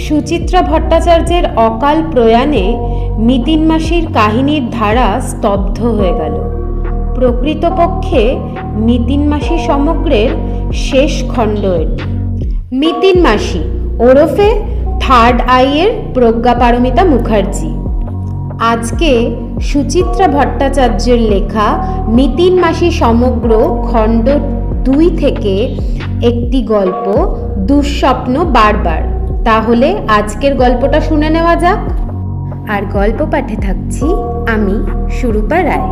সুচিত্রা ভট্টাচার্যের অকাল প্রয়াণে মিতিন মাসির কাহিনীর ধারা স্তব্ধ হয়ে গেল। প্রকৃতপক্ষে মিতিন মাসি সমগ্রের শেষ খণ্ড এটি। মিতিন মাসি ওরফে থার্ড আইয়ের প্রজ্ঞাপারমিতা মুখার্জি। আজকে সুচিত্রা ভট্টাচার্যের লেখা মিতিন মাসি সমগ্র খণ্ড 2 থেকে একটি গল্প, দুঃস্বপ্ন বারবার। তাহলে আজকের গল্পটা শুনে নেওয়া যাক। আর গল্প পাঠে থাকছি আমি, সুরূপা রায়।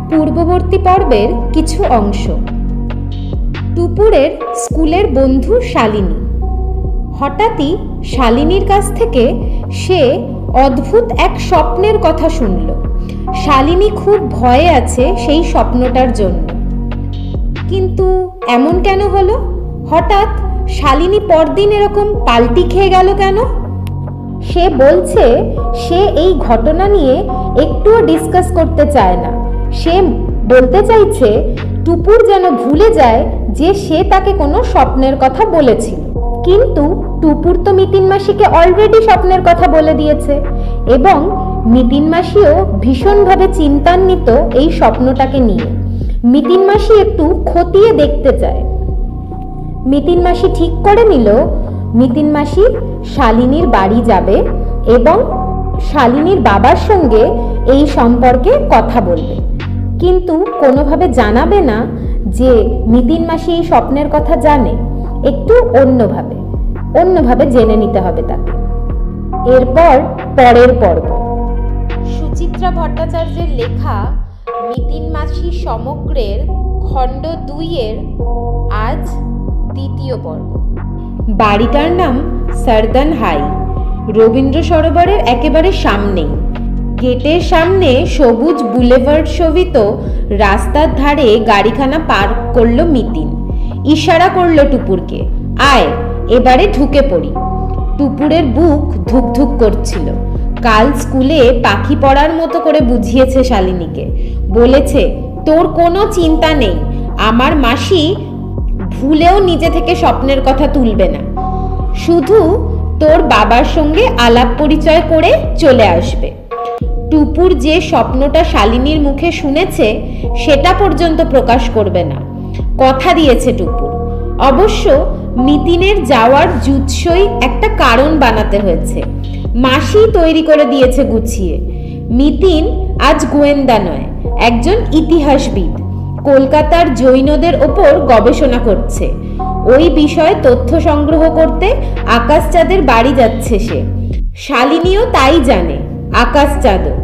পূর্ববর্তী পর্বের কিছু অংশ। টুপুরের স্কুলের বন্ধু শালিনী। হঠাৎই শালিনীর কাছ থেকে সে অদ্ভুত এক স্বপ্নের কথা শুনল। শালিনী খুব ভয়ে আছে সেই স্বপ্নটার জন্য। কিন্তু এমন কেন হলো? হঠাৎ শালিনী পরদিন এরকম পাল্টি খেয়ে গেল কেন? সে বলছে সে এই ঘটনা নিয়ে একটুও ডিসকাস করতে চায় না। সে বলতে চাইছে টুপুর যেন ভুলে যায় যে সে তাকে কোনো স্বপ্নের কথা বলেছিল। কিন্তু টুপুর তো মিতিন মাসিকে অলরেডি স্বপ্নের কথা বলে দিয়েছে এবং মিতিন মাসিও ভীষণভাবে চিন্তান্বিত এই স্বপ্নটাকে নিয়ে। মিতিন মাসি একটু খতিয়ে দেখতে চায়। মিতিন মাসি ঠিক করে নিল মিতিন মাসি শালিনীর বাড়ি যাবে এবং শালিনীর বাবার সঙ্গে এই সম্পর্কে কথা বলবে, কিন্তু কোনোভাবে জানাবে না যে মিতিন মাসি এই স্বপ্নের কথা জানে। একটু অন্যভাবে জেনে নিতে হবে তাকে। এরপর পরের পর্ব। সুচিত্রা ভট্টাচার্যের লেখা মিতিন মাসি সমগ্রের খণ্ড 2-এর আজ দ্বিতীয় পর্ব। বাড়িটার নাম সারদান হাই, রবীন্দ্র সরোবরের একেবারে সামনেই। গেটের সামনে সবুজ বুলেভার্ড শোভিত রাস্তার ধারে গাড়িখানা পার্ক করলো মিতিন। ইশারা করলো টুপুরকে, আয় এবারে ঢুকে পড়ি। টুপুরের বুক ধুকধুক করছিল। কাল স্কুলে পাখি পড়ার মতো করে বুঝিয়েছে শালিনীকে। বলেছে, তোর কোনো চিন্তা নেই, আমার মাসি ভুলেও নিজে থেকে স্বপ্নের কথা তুলবে না, শুধু তোর বাবার সঙ্গে আলাপ পরিচয় করে চলে আসবে। টুপুর যে স্বপ্নটা শালিনীর মুখে শুনেছে সেটা পর্যন্ত প্রকাশ করবে না, কথা দিয়েছে টুপুর। অবশ্য মিতিনের যাওয়ার জুৎসই একটা কারণ বানাতে হয়েছে। মাসি তৈরি করে দিয়েছে গুছিয়ে। মিতিন আজ গোয়েন্দা নয়, একজন ইতিহাসবিদ। কলকাতার জৈনদের ওপর গবেষণা করছে। ওই বিষয়ে তথ্য সংগ্রহ করতে আকাশচাঁদের বাড়ি যাচ্ছে সে। শালিনীও তাই জানে, আকাশচাঁদও।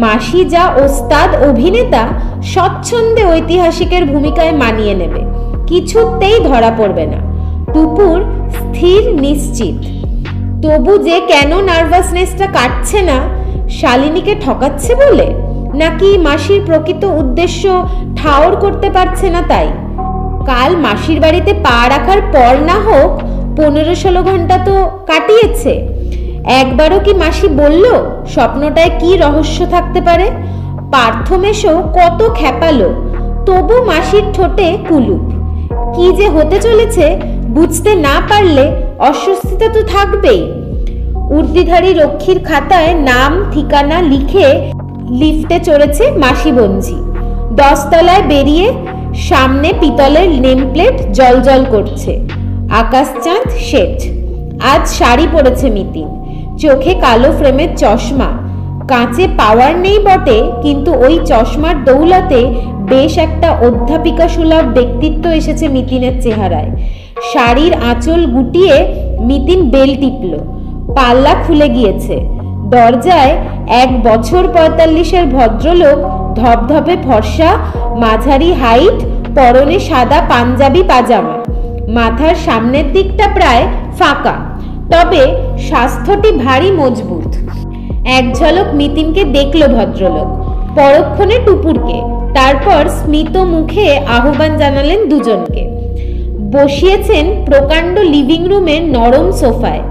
মাসি যা ওস্তাদ অভিনেতা, স্বচ্ছন্দে ঐতিহাসিকের ভূমিকায় মানিয়ে নেবে, কিছুতেই ধরা পড়বে না। টুপুর স্থির নিশ্চিত। তবু যে কেন নার্ভাসনেসটা কাটছে না, শালিনীকে ঠকাচ্ছে বলে, নাকি মাসির প্রকৃত উদ্দেশ্য ঠাওর করতে পারছে না তাই? কাল মাসির বাড়িতে পা রাখার পর না হোক 15-16 ঘন্টা তো কাটিয়েছে। একবারও কি মাসি বলল স্বপ্নটায় কি রহস্য থাকতে পারে? পার্থমেশও কত খেপালো, তবু মাসির ঠোঁটে কুলুপ। কি যে হতে চলেছে বুঝতে না পারলে অস্বস্তিতা তো থাকবেই। উর্দিধারী রক্ষীর খাতায় নাম ঠিকানা লিখে লিফটে চড়েছে মাসি বঞ্জি। 10 তলায় বেরিয়ে সামনে পিতলের নেমপ্লেট জলজল করছে, আকাশচাঁদ শেঠ। আজ শাড়ি পরেছে মিতিন, চোখে কালো ফ্রেমের চশমা। কাঁচে পাওয়ার নেই বটে, কিন্তু ওই চশমার দৌলতে বেশ একটা অধ্যাপিকা সুলভ ব্যক্তিত্ব এসেছে মিতিনের চেহারায়। শাড়ির আঁচল গুটিয়ে মিতিন বেল টিপল। পাল্লা খুলে গিয়েছে। দরজায় 1 বছর 45-এর ভদ্রলোক, ধপধপে ফর্সা, মাঝারি হাইট, পরনে সাদা পাঞ্জাবি পাজামা। মাথার সামনের দিকটা প্রায় ফাঁকা, তবে স্বাস্থ্যটি ভারী মজবুত। এক ঝলক মিতিনকে দেখল ভদ্রলোক, পরক্ষণে টুপুরকে, তারপর স্মিত মুখে আহ্বান জানালেন দুজনকে। বসিয়েছেন প্রকাণ্ড লিভিং রুমের নরম সোফায়।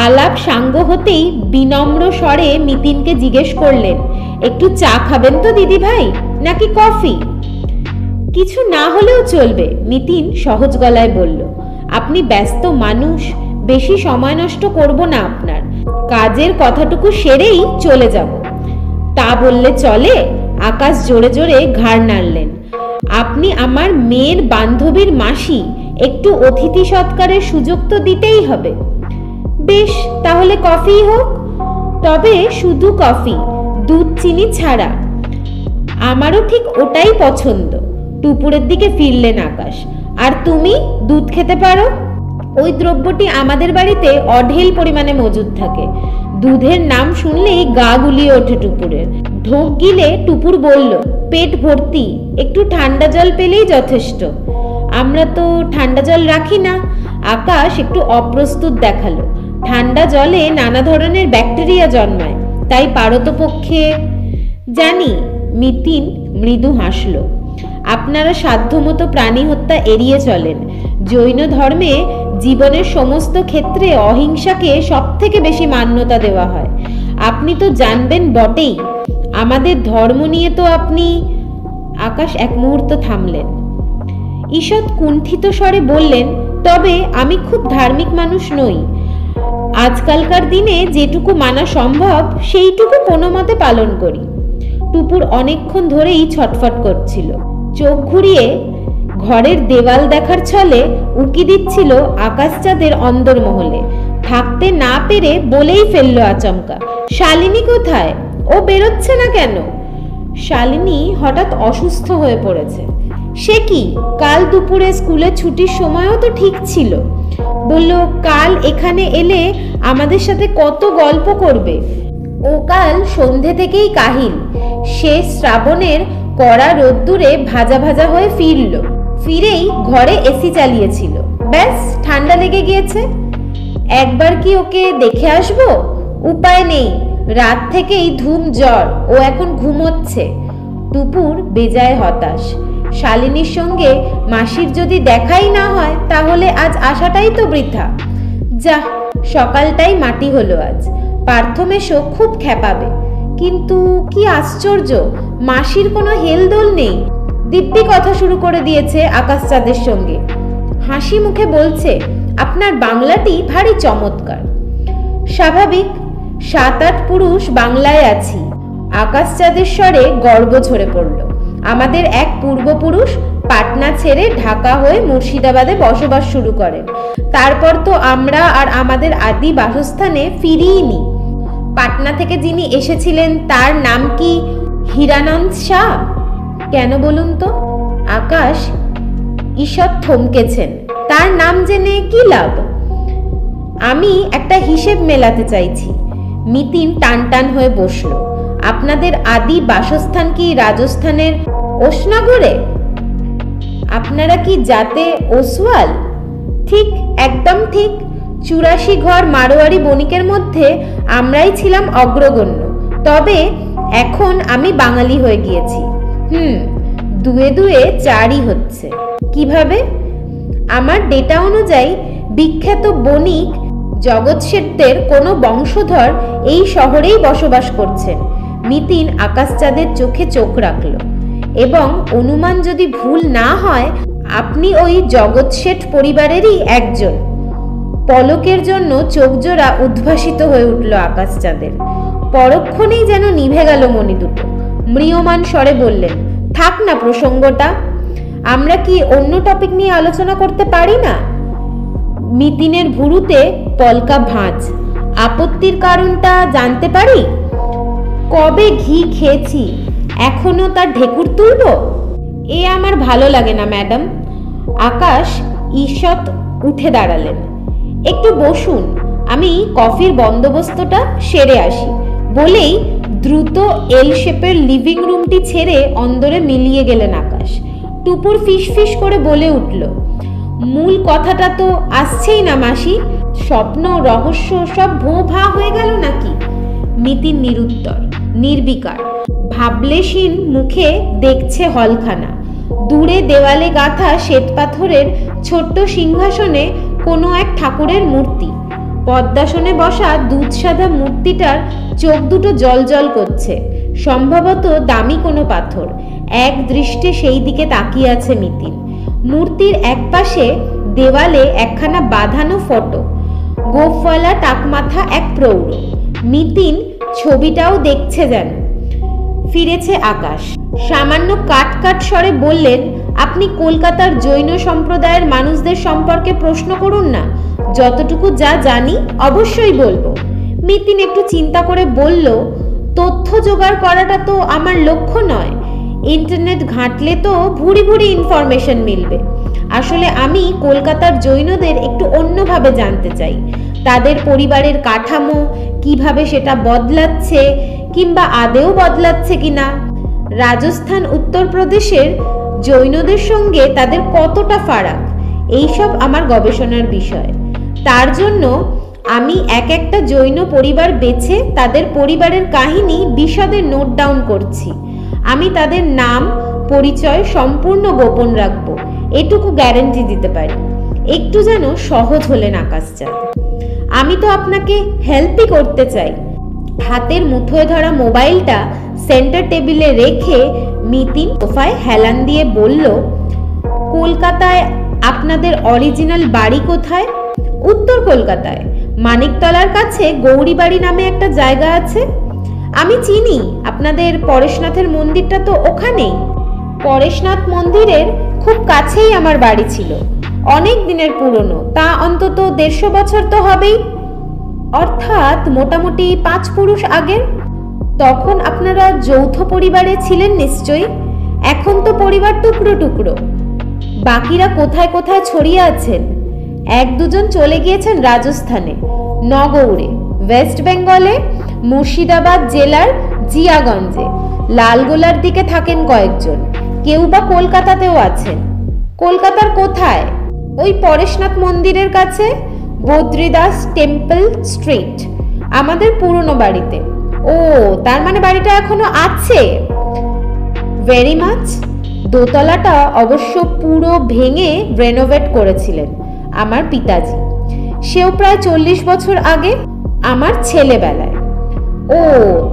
আলাপ সাঙ্গ হতেই বিনম্র স্বরে মিতিনকে জিজ্ঞেস করলেন, একটু চা খাবেন তো দিদি ভাই, নাকি কফি? কিছু না হলেও চলবে, মিতিন সহজ গলায় বলল। আপনি ব্যস্ত মানুষ, বেশি সময় নষ্ট করব না আপনার, কাজের কথাটুকু সেরেই চলে যাব। তা বললে চলে? আকাশ জোরে জোরে ঘাড় নাড়লেন। আপনি আমার মেয়ের বান্ধবীর মাসি, একটু অতিথি সৎকারের সুযোগ তো দিতেই হবে। বেশ, তাহলে কফি হোক, তবে শুধু কফি, দুধ চিনি ছাড়া। আমারও ঠিক ওটাই পছন্দ। টুপুরের দিকে ফিরলেন আকাশ। আর তুমি দুধ খেতে পারো, ওই দ্রব্যটি আমাদের বাড়িতে অঢেল পরিমাণে মজুদ থাকে। দুধের নাম শুনলেই গা গুলিয়ে ওঠে টুপুরের। ঢোক গিলে টুপুর বলল, পেট ভর্তি, একটু ঠান্ডা জল পেলেই যথেষ্ট। আমরা তো ঠান্ডা জল রাখি না। আকাশ একটু অপ্রস্তুত দেখালো। ঠান্ডা জলে নানা ধরনের ব্যাকটেরিয়া জন্মায়, তাই পারতপক্ষে। জানি। মিতিন মৃদু হাসল। আপনারা সাধ্যমতো প্রাণী হত্যা এড়িয়ে চলেন। জৈন ধর্মে জীবনের সমস্ত ক্ষেত্রে অহিংসাকে সবথেকে বেশি মান্যতা দেওয়া হয়। আপনি তো জানবেন বটেই। আমাদের ধর্ম নিয়ে তো আপনি। আকাশ এক মুহূর্ত থামলেন। ঈষৎ কুণ্ঠিত স্বরে বললেন, তবে আমি খুব ধার্মিক মানুষ নই। আজকালকার দিনে যেটুকু মানা সম্ভব সেইটুকু কোনো মতে পালন করি। টুপুর অনেকক্ষণ ধরেই ছটফট করছিল। চোখ ঘুরিয়ে ঘরের দেওয়াল দেখার ছলে উকি দিচ্ছিল আকাশচাঁদের অন্দরমহলে। থাকতে না পেরে বলেই ফেললো আচমকা, শালিনী কোথায়? ও বেরোচ্ছে না কেন? শালিনী হঠাৎ অসুস্থ হয়ে পড়েছে। সে কি? কাল দুপুরে স্কুলে ছুটির সময়ও তো ঠিক ছিল। বলল কাল এখানে এলে আমাদের সাথে কত গল্প করবে। ও কাল সন্ধে থেকেই কাহিল। শেষ শ্রাবণের কড়া রোদ্দুরে ভাজা ভাজা হয়ে ফিরল। ফিরেই ঘরে এসি চালিয়েছিল। ব্যাস, ঠান্ডা লেগে গিয়েছে। একবার কি ওকে দেখে আসবো? উপায় নেই, রাত থেকেই ধুম জ্বর, ও এখন ঘুমোচ্ছে। টুপুর বেজায় হতাশ। শালিনীর সঙ্গে মাসির যদি দেখাই না হয় তাহলে আজ আসাটাই তো বৃথা। যা, সকালটাই মাটি হলো আজ। পার্থমেশও খুব খেপাবে। কিন্তু কি আশ্চর্য, মাসির কোনো হেলদোল নেই। দিব্যি কথা শুরু করে দিয়েছে আকাশচাঁদের সঙ্গে। হাসি মুখে বলছে, আপনার বাংলাটি ভারী চমৎকার। স্বাভাবিক, 7-8 পুরুষ বাংলায় আছি। আকাশচাঁদের স্বরে গর্ব ঝরে পড়ল। আমাদের এক পূর্বপুরুষ পাটনা ছেড়ে ঢাকা হয়ে মুর্শিদাবাদে বসবাস শুরু করেন। তারপর তো আমরা আর আমাদের আদি বাসস্থানে ফিরিইনি। পাটনা থেকে যিনি এসেছিলেন তার নাম কি হীরানন্দ শাহ? কেন বলুন তো? আকাশ ঈষৎ থমকেছেন। তার নাম জেনে কি লাভ? আমি একটা হিসেব মেলাতে চাইছি। মিতিন টান টান হয়ে বসল। আপনাদের আদি বাসস্থান কি রাজস্থানের ওসনাগরে? আপনারা কি জাতে ওসওয়াল? ঠিক, একদম ঠিক। 84 ঘর মারোয়ারি বণিকের মধ্যে আমরাই ছিলাম অগ্রগণ্য। তবে এখন আমি বাঙালি হয়ে গিয়েছি। দুয়ে দুয়ে 4ই হচ্ছে। কিভাবে? আমার ডেটা অনুযায়ী বিখ্যাত বণিক জগৎ শেঠদের কোনো বংশধর এই শহরেই বসবাস করছেন। মিতিন আকাশচাঁদের চোখে চোখ রাখল। এবং অনুমান যদি ভুল না হয়, আপনি ওই জগৎ শেঠ পরিবারেরই একজন। পলকের জন্য চোখজোড়া উদ্ভাসিত হয়ে উঠল আকাশচাঁদের। পরক্ষণেই যেন নিভে গেল মণি দুটো। ম্রিয়মান স্বরে বললেন, থাক না প্রসঙ্গটা। আমরা কি অন্য টপিক নিয়ে আলোচনা করতে পারি না? মিতিনের ভুরুতে পলকা ভাঁজ। আপত্তির কারণটা জানতে পারি? কবে ঘি খেয়েছি, এখনো তার ঢেকুর তুলব? এ আমার ভালো লাগে না ম্যাডাম। আকাশ ঈষৎ উঠে দাঁড়ালেন। একটু বসুন, আমি কফির বন্দোবস্তটা সেরে আসি। বলেই দ্রুত এল শেপের লিভিং রুমটি ছেড়ে অন্দরে মিলিয়ে গেলেন আকাশ। টুপুর ফিসফিস করে বলে উঠল, মূল কথাটা তো আসছেই না মাসি। স্বপ্ন রহস্য সব ভোঁ ভা হয়ে গেল নাকি? মিতিন নিরুত্তর, নির্বিকার। ভাবলেশীন মুখে দেখছে হলখানা। দূরে দেওয়ালে গাঁথা শ্বেতপাথরের ছোট্ট সিংহাসনে কোনো এক ঠাকুরের মূর্তি। পদ্মাসনে বসা দুধ সাদা মূর্তিটার চোখ দুটো জলজল করছে। সম্ভবত দামি কোনো পাথর। এক দৃষ্টে সেই দিকে তাকিয়ে আছে মিতিন। মূর্তির এক পাশে দেওয়ালে একখানা বাঁধানো ফটো। গোফওয়ালা টাকমাথা এক প্রৌঢ়। নিতিন ছবিটাও দেখছে যেন। ফিরেছে আকাশ। সামান্য কাট কাট স্বরে বললেন, আপনি কলকাতার জৈন সম্প্রদায়ের মানুষদের সম্পর্কে প্রশ্ন করুন না, যতটুকু যা জানি অবশ্যই বলবো। নিতিন একটু চিন্তা করে বলল, তথ্য জোগাড় করাটা তো আমার লক্ষ্য নয়। ইন্টারনেট ঘাঁটলে তো ভুরি ভুরি ইনফরমেশন মিলবে। আসলে আমি কলকাতার জৈনদের একটু অন্যভাবে জানতে চাই। তাদের পরিবারের কাঠামো কিভাবে সেটা বদলাচ্ছে, কিংবা আদেও বদলাচ্ছে কিনা। রাজস্থান, উত্তরপ্রদেশের জৈনদের সঙ্গে তাদের কতটা ফারাক, এইসব আমার গবেষণার বিষয়। তার জন্য আমি এক একটা জৈন পরিবার বেছে তাদের পরিবারের কাহিনী বিশদে নোট ডাউন করছি। আমি তাদের নাম পরিচয় সম্পূর্ণ গোপন রাখবো, এটুকু গ্যারান্টি দিতে পারি। একটু যেন সহজ হলেন আকাশচাঁদ। আমি তো আপনাকে হেল্পই করতে চাই। হাতের মুঠোয় ধরা মোবাইলটা সেন্টার টেবিলে রেখে নিতিন সোফায় হেলান দিয়ে বলল, কলকাতায় আপনাদের অরিজিনাল বাড়ি কোথায়? উত্তর কলকাতায়, মানিকতলার কাছে গৌরীবাড়ি নামে একটা জায়গা আছে। আমি চিনি, আপনাদের পরেশনাথের মন্দিরটা তো ওখানেই। পরেশনাথ মন্দিরের খুব কাছেই আমার বাড়ি ছিল, অনেক দিনের পুরনো, তা অন্তত 150 বছর তো হবেই, অর্থাৎ মোটামুটি 5 পুরুষ আগের। তখন আপনারা যৌথ পরিবারে ছিলেন নিশ্চয়ই। এখন তো পরিবার টুকরো টুকরো। বাকিরা কোথায় কোথায় ছড়িয়ে আছেন? 1-2 জন চলে গিয়েছেন রাজস্থানে, নগৌড়ে, ওয়েস্ট বেঙ্গলে, মুর্শিদাবাদ জেলার জিয়াগঞ্জে, লালগোলার দিকে থাকেন কয়েকজন, কেউ বা কলকাতাতেও আছেন। কলকাতার কোথায়? ওই পরেশনাথ মন্দিরের কাছে, বদ্রীদাস টেম্পল স্ট্রিট, আমাদের পুরনো বাড়িতে। ও, তার মানে বাড়িটা এখনো আছে? Very much. দোতলাটা অবশ্য পুরো ভেঙে রেনোভেট করেছিলেন আমার পিতাজি, সেও প্রায় 40 বছর আগে, আমার ছেলেবেলায়। ও,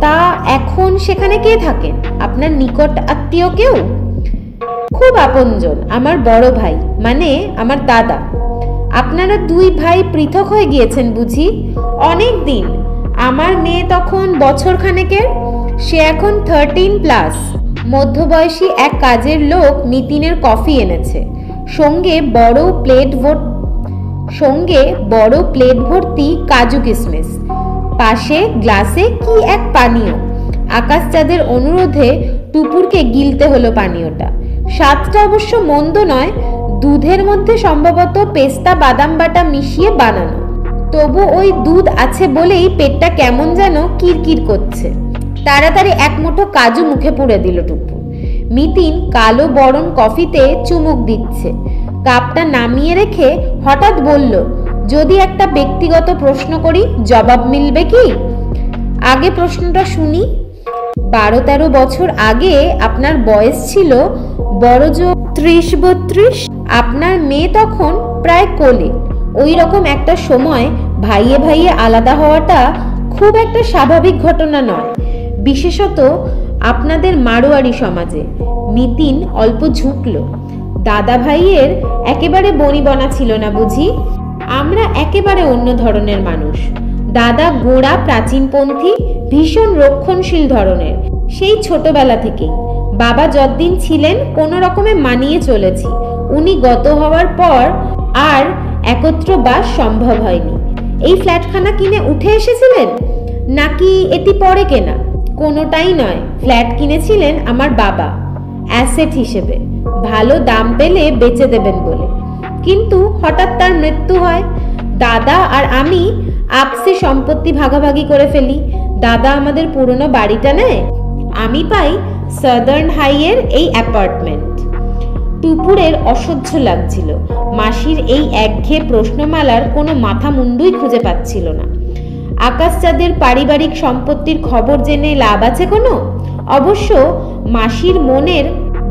তা এখন সেখানে কে থাকেন? আপনার নিকট আত্মীয় কেউ? খুব আপনজন, আমার বড় ভাই, মানে আমার দাদা। আপনারা 2 ভাই পৃথক হয়ে গিয়েছেন বুঝি? অনেক দিন। আমার মেয়ে তখন বছরখানেকের, সে এখন 13+। মধ্যবয়সী এক কাজের লোক নিতিনের কফি এনেছে, সঙ্গে বড় প্লেট ভর্তি কাজু কিশমিশ, পাশে গ্লাসে কি এক পানীয়। আকাশচাঁদের অনুরোধে টুপুরকে গিলতে হলো পানীয়টা। স্বাদটা অবশ্য মন্দ নয়, দুধের মধ্যে সম্ভবত পেস্তা বাদাম বাটা মিশিয়ে বানানো। তবু ওই দুধ আছে বলেই পেটটা কেমন যেন কিরকির করছে। তাড়াতাড়ি এক মুঠো কাজু মুখে পুরে দিল টুপুর। নিতিন কালো বরণ কফিতে চুমুক দিচ্ছে। কাপটা নামিয়ে রেখে হঠাৎ বলল, যদি একটা ব্যক্তিগত প্রশ্ন করি, জবাব মিলবে কি? আগে প্রশ্নটা শুনি। 12-13 বছর আগে আপনার বয়স ছিল বড়জোর 30-32। আপনার মেয়ে তখন প্রায় কোলে। ওই রকম একটা সময় ভাইয়ে ভাইয়ে আলাদা হওয়াটা খুব একটা স্বাভাবিক ঘটনা নয়, বিশেষত আপনাদের মারোয়ারি সমাজে। নিতিন অল্প ঝুঁকল। দাদা ভাইয়ের একেবারে বনিবনা ছিল না বুঝি? আমরা একেবারে অন্য ধরনের মানুষ। দাদা গোঁড়া প্রাচীনপন্থী, ভীষণ রক্ষণশীল ধরনের, সেই ছোটবেলা থেকেই। বাবা যতদিন ছিলেন কোনো রকমে মানিয়ে চলেছি। উনি গত হওয়ার পর আর একত্র বাস সম্ভব হয়নি। এই ফ্ল্যাটখানা কিনে উঠে এসেছিলেন, নাকি এটি পরে কেনা? কোনোটাই নয়, ফ্ল্যাট কিনেছিলেন আমার বাবা অ্যাসেট হিসেবে, ভালো দাম পেলে বেচে দেবেন বলে। কিন্তু হঠাৎ তার মৃত্যু হয়। দাদা আর আমি আপসি সম্পত্তি ভাগাভাগি করে ফেলি। দাদা আমাদের পুরনো বাড়িটা নেয়, আমি পাই সাদার্ন হাইয়ের এই অ্যাপার্টমেন্ট। টুপুরের অসহ্য লাগছিল। মাসির এই একঘেয়ে প্রশ্নমালার কোনো মাথা মুন্ডুই খুঁজে পাচ্ছিল না। আকাশচাঁদের পারিবারিক সম্পত্তির খবর জেনে লাভ আছে কোনো? অবশ্য মাসির মনের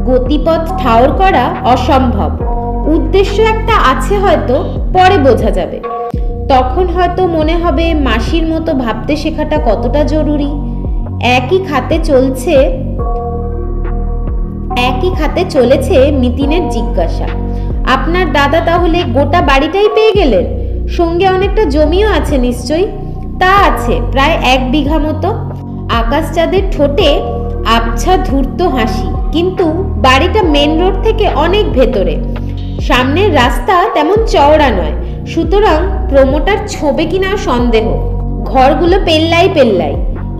গতিপথ ঠাউর করা অসম্ভব। উদ্দেশ্য একটা আছে হয়তো, পরে বোঝা যাবে। তখন হয়তো মনে হবে মাসির মতো ভাবতে শেখাটা কতটা জরুরি। একই খাতে চলেছে নিতিনের জিজ্ঞাসা, আপনার দাদা তাহলে গোটা বাড়িটাই পেয়ে গেলেন? সঙ্গে অনেকটা জমিও আছে নিশ্চয়ই? তা আছে, প্রায় 1 বিঘা মতো। আকাশ চাঁদের ঠোঁটে আবছা ধূর্ত হাসি। কিন্তু বাড়িটা মেন রোড থেকে অনেক ভেতরে, সামনের রাস্তা তেমন চওড়া নয়, সুতরাং প্রমোটার ছোবে কিনা সন্দেহ। ঘরগুলো পেল্লাই পেল্লাই,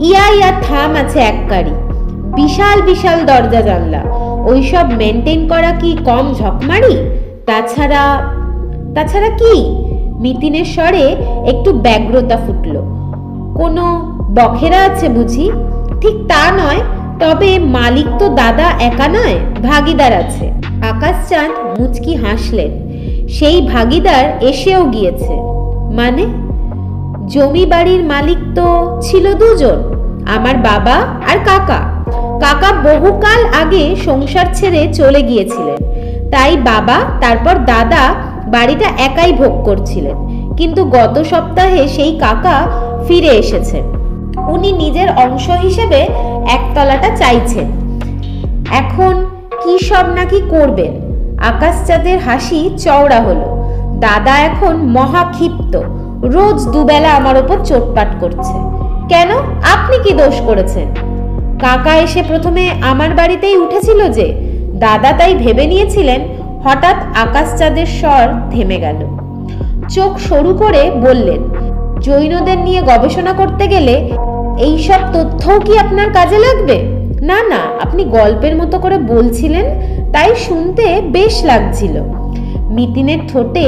ইয়া থাম আছে এককারি, বিশাল বিশাল দরজা জানলা। ওইসব মেনটেন করা কি কম ঝকমারি? তাছাড়া কি? মিতিনের স্বরে একটু ব্যগ্রতা ফুটল। কোনো বখেরা আছে বুঝি? ঠিক তা নয়, তবে মালিক তো দাদা একা নয়, ভাগিদার আছে। আকাশচাঁদ মুচকি হাসলেন। সেই ভাগিদার এসেও গিয়েছে? মানে? জমি বাড়ির মালিক তো ছিল 2 জন, আমার বাবা আর কাকা। কাকা বহুকাল আগে সংসার ছেড়ে চলে গিয়েছিলেন, তাই বাবা তারপর দাদা বাড়িটা একাই ভোগ করছিলেন। কিন্তু গত সপ্তাহে সেই কাকা ফিরে এসেছেন। উনি নিজের অংশ হিসেবে 1 তলাটা চাইছেন। এখন কি সব নাকি করবেন। আকাশচাঁদের হাসি চওড়া হলো। দাদা এখন মহা ক্ষিপ্ত, রোজ 2 বেলা আমার ওপর চোটপাট করছে। কেন, আপনি কি দোষ করেছেন? কাকা এসে প্রথমে আমার বাড়িতেই উঠেছিল যে, দাদা তাই ভেবে নিয়েছিলেন। হঠাৎ আকাশচাঁদের স্বর থেমে গেল। চোখ সরু করে বললেন, জৈনদের নিয়ে গবেষণা করতে গেলে এইসব তথ্যও কি আপনার কাজে লাগবে? না না, আপনি গল্পের মতো করে বলছিলেন, তাই শুনতে বেশ লাগছিল। মিতিনের ঠোঁটে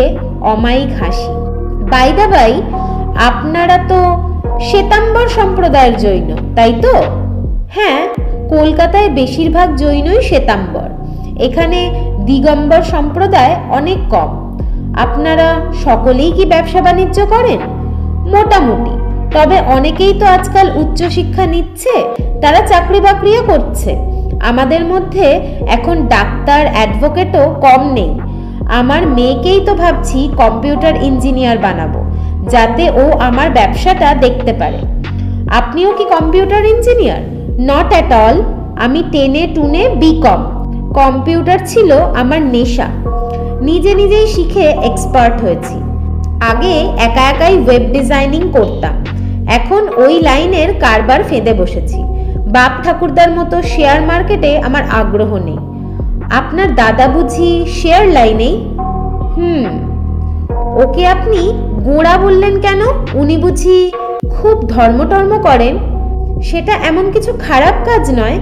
অমায়িক হাসি। বাই দা বাই, আপনারা তো শ্বেতাম্বর সম্প্রদায়ের জৈন, তাই তো? হ্যাঁ, কলকাতায় বেশিরভাগ জৈনই শ্বেতাম্বর। এখানে দিগম্বর সম্প্রদায় অনেক কম। আপনারা সকলেই কি ব্যবসা বাণিজ্য করেন? মোটামুটি, তবে অনেকেই তো আজকাল উচ্চশিক্ষা নিচ্ছে, তারা চাকরি বাকরিও করছে। আমাদের মধ্যে এখন ডাক্তার, অ্যাডভোকেটও কম নেই। আমার মেয়েকেই তো ভাবছি কম্পিউটার ইঞ্জিনিয়ার বানাবো, যাতে ও আমার ব্যবসাটা দেখতে পারে। আপনিও কি computer engineer? Not at all, আমি 10-এ 2-এ বিকম। কম্পিউটার ছিল আমার নেশা, নিজে নিজেই শিখে এক্সপার্ট হয়েছি। আগে একা একাই ওয়েব ডিজাইনিং করতাম, এখন ওই লাইনের কারবার ফেঁদে বসেছি। বাপ ঠাকুরদার মতো শেয়ার মার্কেটে আমার আগ্রহ নেই। আপনার দাদা বুঝি শেয়ার লাইনেই? ওকে আপনি গোঁড়া বললেন কেন? উনি বুঝি খুব ধর্মটর্ম করেন? সেটা এমন কিছু খারাপ কাজ নয়।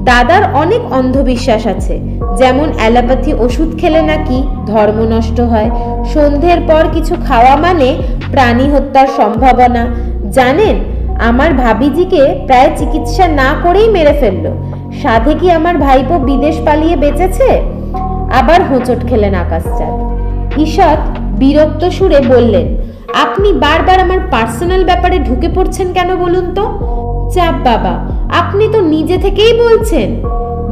দাদার অনেক অন্ধবিশ্বাস আছে, যেমন অ্যালোপ্যাথি ওষুধ খেলে নাকি ধর্ম নষ্ট হয়, সন্ধ্যের পর কিছু খাওয়া মানে প্রাণী হত্যার সম্ভাবনা। জানেন, আমার ভাবিজিকে প্রায় চিকিৎসা না করেই মেরে ফেললো। সাধে কি আমার ভাইপো বিদেশ পালিয়ে বেঁচেছে? আবার হোঁচট খেলেন আকাশচাঁদ। ঈষৎ বিরক্ত সুরে বললেন, আপনি বারবার আমার পার্সোনাল ব্যাপারে ঢুকে পড়ছেন কেন বলুন তো? চাপ বাবা, আপনি তো নিজে থেকেই বলছেন।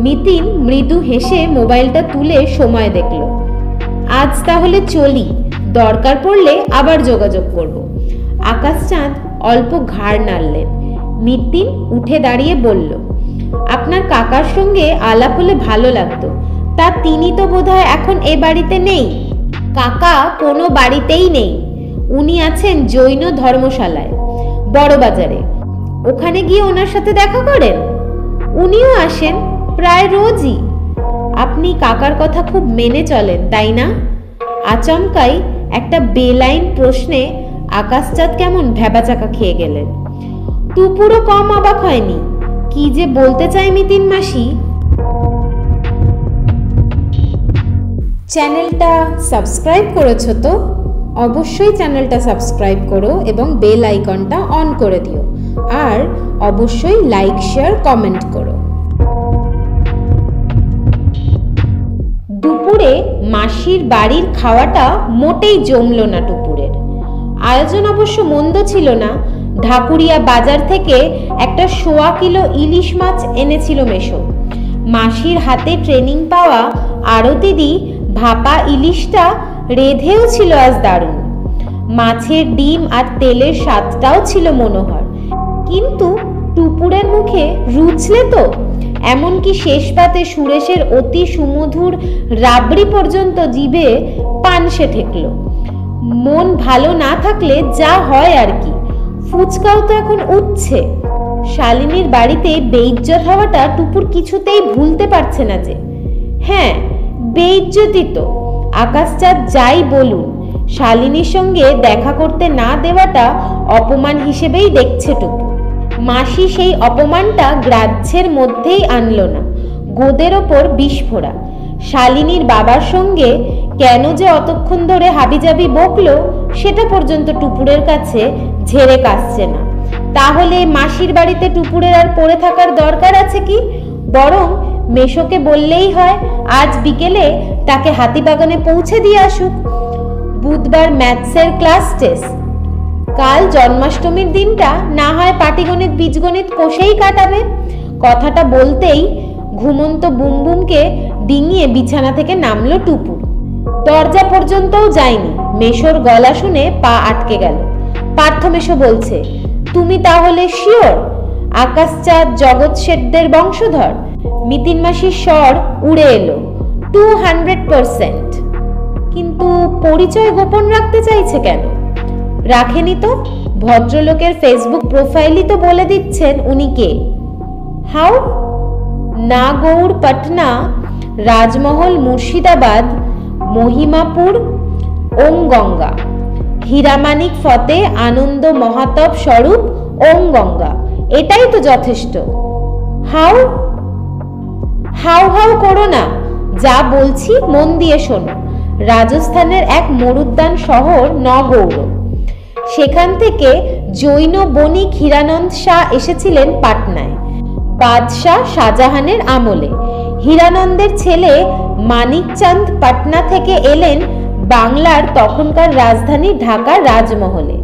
মিতিন মৃদু হেসে মোবাইলটা তুলে সময় দেখল। আজ তাহলে চলি, দরকার পড়লে আবার যোগাযোগ করব। আকাশচাঁদ অল্প ঘাড় নাড়লেন। মিতিন উঠে দাঁড়িয়ে বলল, আপনার কাকার সঙ্গে আলাপ হলে ভালো লাগতো। তা তিনি তো বোধহয় এখন এ বাড়িতে নেই। কাকা কোনো বাড়িতেই নেই, উনি আছেন জৈন ধর্মশালায়, বড় বাজারে। ওখানে গিয়ে ওনার সাথে দেখা করেন। উনিও আসেন প্রায় রোজই। আপনি কাকার কথা খুব মেনে চলেন, তাই না? আচমকাই একটা বেলাইন প্রশ্নে আকাশচাঁদ কেমন ভ্যাবাচাকা খেয়ে গেলেন। টুপুরও কম অবাক হয়নি। কি যে বলতে চাই মিতিন মাসি। চ্যানেলটা সাবস্ক্রাইব করেছো তো? অবশ্যই চ্যানেলটা সাবস্ক্রাইব করো এবং বেল আইকনটা অন করে দিও। আর অবশ্যই লাইক, শেয়ার, কমেন্ট করো। দুপুরে মাসির বাড়ির খাওয়াটা মোটেই জমল না টুপুরের। আয়োজন অবশ্য মন্দ ছিল না। ঢাকুরিয়া বাজার থেকে একটা 1.25 কিলো ইলিশ মাছ এনেছিল মেশো। মাসির হাতে ট্রেনিং পাওয়া আরতিদি ভাপা ইলিশটা রেঁধেও ছিল আজ দারুণ। মাছের ডিম আর তেলের স্বাদটাও ছিল মনোহর। কিন্তু টুপুরের মুখে রুচলে তো, এমনকি শেষ পাতে সুরেশের অতি সুমধুর রাবড়ি পর্যন্ত জিভে পানসে ঠেকল। মন ভালো না থাকলে যা হয় আর কি, ফুচকাও তো এখন উঠছে। শালিনীর বাড়িতে বেইজ্জত হওয়াটা টুপুর কিছুতেই ভুলতে পারছে না যে। হ্যাঁ, বেইজ্জতই তো। আকাশচাঁদ যাই বলুন, শালিনীর সঙ্গে দেখা করতে না দেওয়াটা অপমান হিসেবেই দেখছে টুপু। মাসি সেই অপমানটা গ্রাহ্যের মধ্যেই আনলো না, গোদের ওপর বিস্ফোরা। শালিনীর বাবার সঙ্গে কেন যে অতক্ষণ ধরে হাবিজাবি বকলো সেটা পর্যন্ত টুপুরের কাছে ঝেড়ে কাশছে না। তাহলে মাসির বাড়িতে টুপুরের আর পড়ে থাকার দরকার আছে কি? বরং মেশোকে বললেই হয় আজ বিকেলে তাকে হাতিবাগানে পৌঁছে দিয়ে আসুক। বুধবার ম্যাথসের ক্লাস টেস্ট, কাল জন্মাষ্টমীর দিনটা না হয় পাটিগণিত বীজগণিত কষেই কাটাবে। কথাটা বলতেই ঘুমন্ত বুমবুমকে ডিঙিয়ে বিছানা থেকে নামলো টুপু। দরজা পর্যন্তও যায়নি, মেশোর গলা শুনে পা আটকে গেল। পার্থ মেশো বলছে, তুমি তাহলে শিওর আকাশচাঁদ জগৎ শেঠদের বংশধর? মিতিন মাসির স্বর উড়ে এলো, 200%। কিন্তু পরিচয় গোপন রাখতে চাইছে কেন? রাখেনি তো, ভদ্রলোকের ফেসবুক প্রোফাইলই তো বলে দিচ্ছেন উনি কে। হাউ? নাগৌর পাটনা, রাজমহল মুর্শিদাবাদ, মহিমাপুর ওং গঙ্গা, হীরামানিক ফতে আনন্দ মহাতব স্বরূপ ওং গঙ্গা, এটাই তো যথেষ্ট। হাউ হাউ হাউ করো না, যা বলছি মন দিয়ে শোনো। রাজস্থানের এক মরুদ্যান শহর নগৌর, সেখান থেকে জৈন বণিক হীরানন্দ শাহ এসেছিলেন পাটনায় বাদশাহ শাহজাহানের আমলে। হীরানন্দের ছেলে মানিকচাঁদ পাটনা থেকে এলেন বাংলার তখনকার রাজধানী ঢাকা রাজমহলে।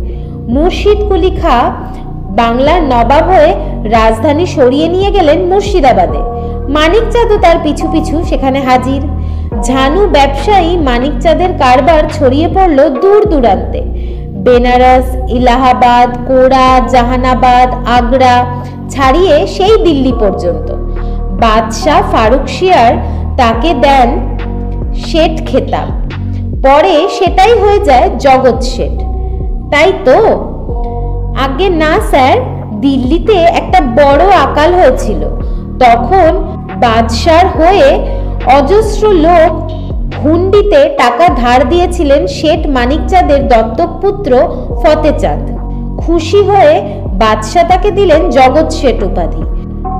মুর্শিদ কুলি খাঁ বাংলার নবাব হয়ে রাজধানী সরিয়ে নিয়ে গেলেন মুর্শিদাবাদে। মানিকচাঁদও তার পিছু পিছু সেখানে হাজির। ঝানু ব্যবসায়ী মানিকচাঁদের কারবার ছড়িয়ে পড়ল দূর দূরান্তে, বেনারস, ইলাহাবাদ, কোড়া, জাহানাবাদ, আগ্রা ছাড়িয়ে সেই দিল্লি পর্যন্ত। বাদশাহ ফারুকশিয়ার তাকে দেন শেঠ খেতাব, পরে সেটাই হয়ে যায় জগৎ শেঠ। তাই তো? আগে না স্যার, দিল্লিতে একটা বড় আকাল হয়েছিল, তখন বাদশার হয়ে অজস্র লোক হুন্ডিতে টাকা ধার দিয়েছিলেন শেঠ মানিকচাঁদের দত্তক পুত্র ফতেচাঁদ। খুশি হয়ে বাদশাহ তাকে দিলেন জগৎ শেঠ উপাধি।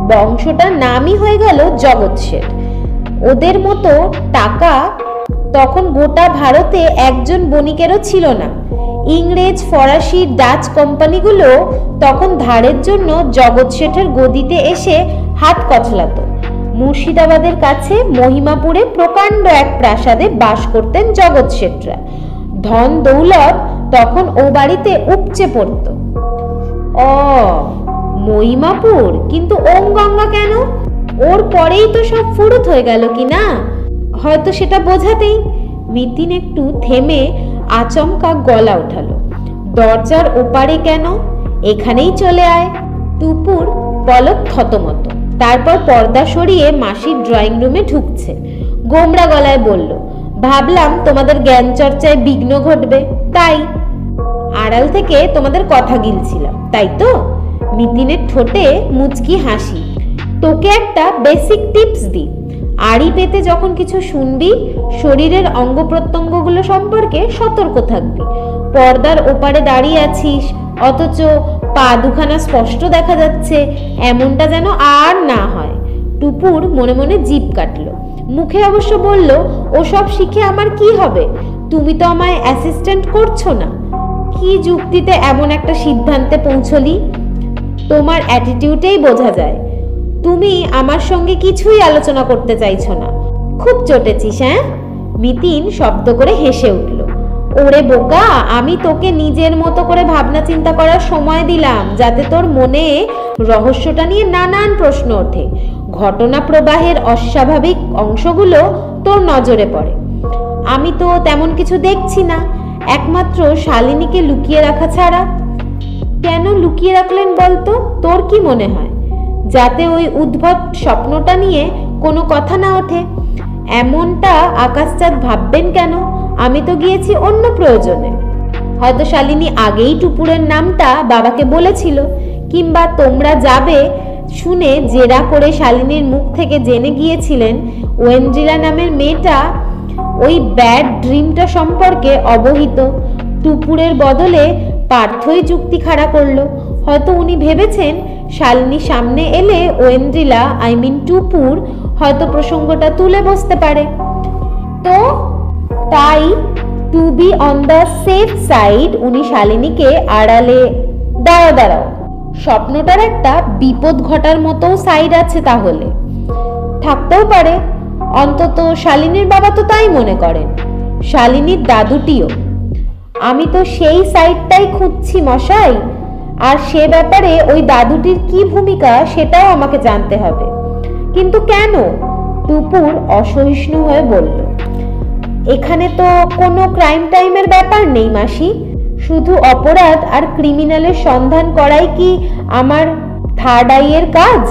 বংশটার নামই হয়ে গেল জগৎ শেঠ। ওদের মতো টাকা তখন গোটা ভারতে একজন বণিকেরও ছিল না। ইংরেজ, ফরাসি, ডাচ কোম্পানিগুলো তখন ধারের জন্য জগৎ শেঠের গদিতে এসে হাত কচলাতো। মুর্শিদাবাদের কাছে মহিমাপুরে প্রকাণ্ড এক প্রাসাদে বাস করতেন জগৎ শেঠরা। ধন দৌলত তখন ও বাড়িতে উপচে পড়ত। ও মহিমাপুর, কিন্তু ওম গঙ্গা কেন? ওর পরেই তো সব ফুরুত হয়ে গেল কি না? হয়তো সেটা বোঝাতেই মিতিন একটু থেমে আচমকা গলা উঠালো, দরজার ওপারে কেন? এখানেই চলে আয়। টুপুর পলক থতমত, তারপর পর্দা সরিয়ে মাসির ড্রয়িং রুমে ঢুকছে। গোমরা গলায় বলল, ভাবলাম তোমাদের জ্ঞান চর্চায় বিঘ্ন ঘটবে, তাই আড়াল থেকে তোমাদের কথা গিলছিলাম, তাই তো? মিতিনের ঠোঁটে মুচকি হাসি। তোকে একটা বেসিক টিপস দিই, আড়ি পেতে যখন কিছু শুনবি, শরীরের অঙ্গ প্রত্যঙ্গগুলো সম্পর্কে সতর্ক থাকবি। পর্দার ওপারে দাঁড়িয়ে আছিস, অথচ পা দুখানা স্পষ্ট দেখা যাচ্ছে, এমনটা যেন আর না হয়। টুপুর মনে মনে জিভ কাটল, মুখে অবশ্য বলল, ওসব শিখে আমার কি হবে? তুমি তো আমায় অ্যাসিস্ট্যান্ট করছো না। কি যুক্তিতে এমন একটা সিদ্ধান্তে পৌঁছলি? তোমার অ্যাটিটিউডেই বোঝা যায় তুমি আমার সঙ্গে কিছুই আলোচনা করতে চাইছো না। খুব চটেছিস, হ্যাঁ? মিতিন শব্দ করে হেসে উঠল। ওরে বোকা, আমি তোকে নিজের মতো করে ভাবনা চিন্তা করার সময় দিলাম, যাতে তোর মনে রহস্যটা নিয়ে নানান প্রশ্ন ওঠে, ঘটনা প্রবাহের অস্বাভাবিক অংশগুলো তোর নজরে পড়ে। আমি তো তেমন কিছু দেখছি না, একমাত্র শালিনীকে লুকিয়ে রাখা ছাড়া। কেন লুকিয়ে রাখলেন বলতো? তোর কি মনে হয়? যাতে ওই উদ্ভট স্বপ্নটা নিয়ে কোনো কথা না ওঠে। এমনটা আকাশচাঁদ ভাববেন কেন? আমি তো গিয়েছি অন্য প্রয়োজনে। হয়তো শালিনী আগেই টুপুরের নামটা বাবাকে বলেছিল, কিংবা তোমরা যাবে শুনে জেরা করে শালিনীর মুখ থেকে জেনে গিয়েছিলেন ওয়েন্দ্রিলা নামের মেয়েটা ওই ব্যাড ড্রিমটা সম্পর্কে অবহিত। টুপুরের বদলে পার্থই যুক্তি খাড়া করলো। হয়তো উনি ভেবেছেন শালিনী সামনে এলে ওয়েন্দ্রিলা টুপুর হয়তো প্রসঙ্গটা তুলে বসতে পারে। তো তাই to be on the safe side উনি শালিনীকে আড়ালে দাঁড়াও, স্বপ্নটার একটা বিপদ ঘটার মতো সাইড আছে, তাহলে থাকতেও পারে। অন্তত শালিনীর বাবা তো তাই মনে করেন, শালিনীর দাদুটিও। আমি তো সেই সাইডটাই খুঁজছি মশাই, আর সে ব্যাপারে ওই দাদুটির কি ভূমিকা সেটাও আমাকে জানতে হবে। কিন্তু কেন? টুপুর অসহিষ্ণু হয়ে বলল, এখানে তো কোনো ক্রাইম টাইমের ব্যাপার নেই মাসি, শুধু অপরাধ আর ক্রিমিনালের সন্ধান করাই কি আমার থার্ড আইয়ের কাজ?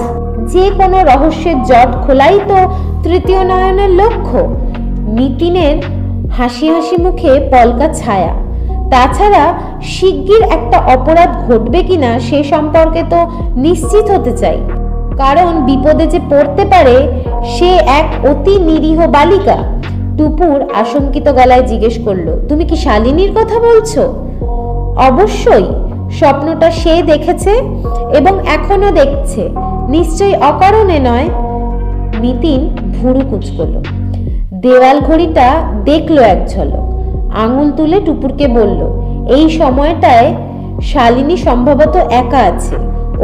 যে কোনো রহস্যের জট খোলাই তো তৃতীয় নয়নের লক্ষ্য। নিতিনের হাসি হাসি মুখে পলকা ছায়া। তাছাড়া শিগগির একটা অপরাধ ঘটবে কিনা সে সম্পর্কে তো নিশ্চিত হতে চাই, কারণ বিপদে যে পড়তে পারে সে এক অতি নিরীহ বালিকা। টুপুর আশঙ্কিত গলায় জিজ্ঞেস করলো, তুমি কি শালিনীর কথা বলছো? অবশ্যই, স্বপ্নটা সে দেখেছে এবং এখনো দেখছে, নিশ্চয়ই অকারণে নয়। নিতিন ভুরু কুঁচকলো। দেওয়াল ঘড়িটা দেখলো এক ঝলক, আঙুল তুলে টুপুরকে বলল, এই সময়টায় শালিনী সম্ভবত একা আছে,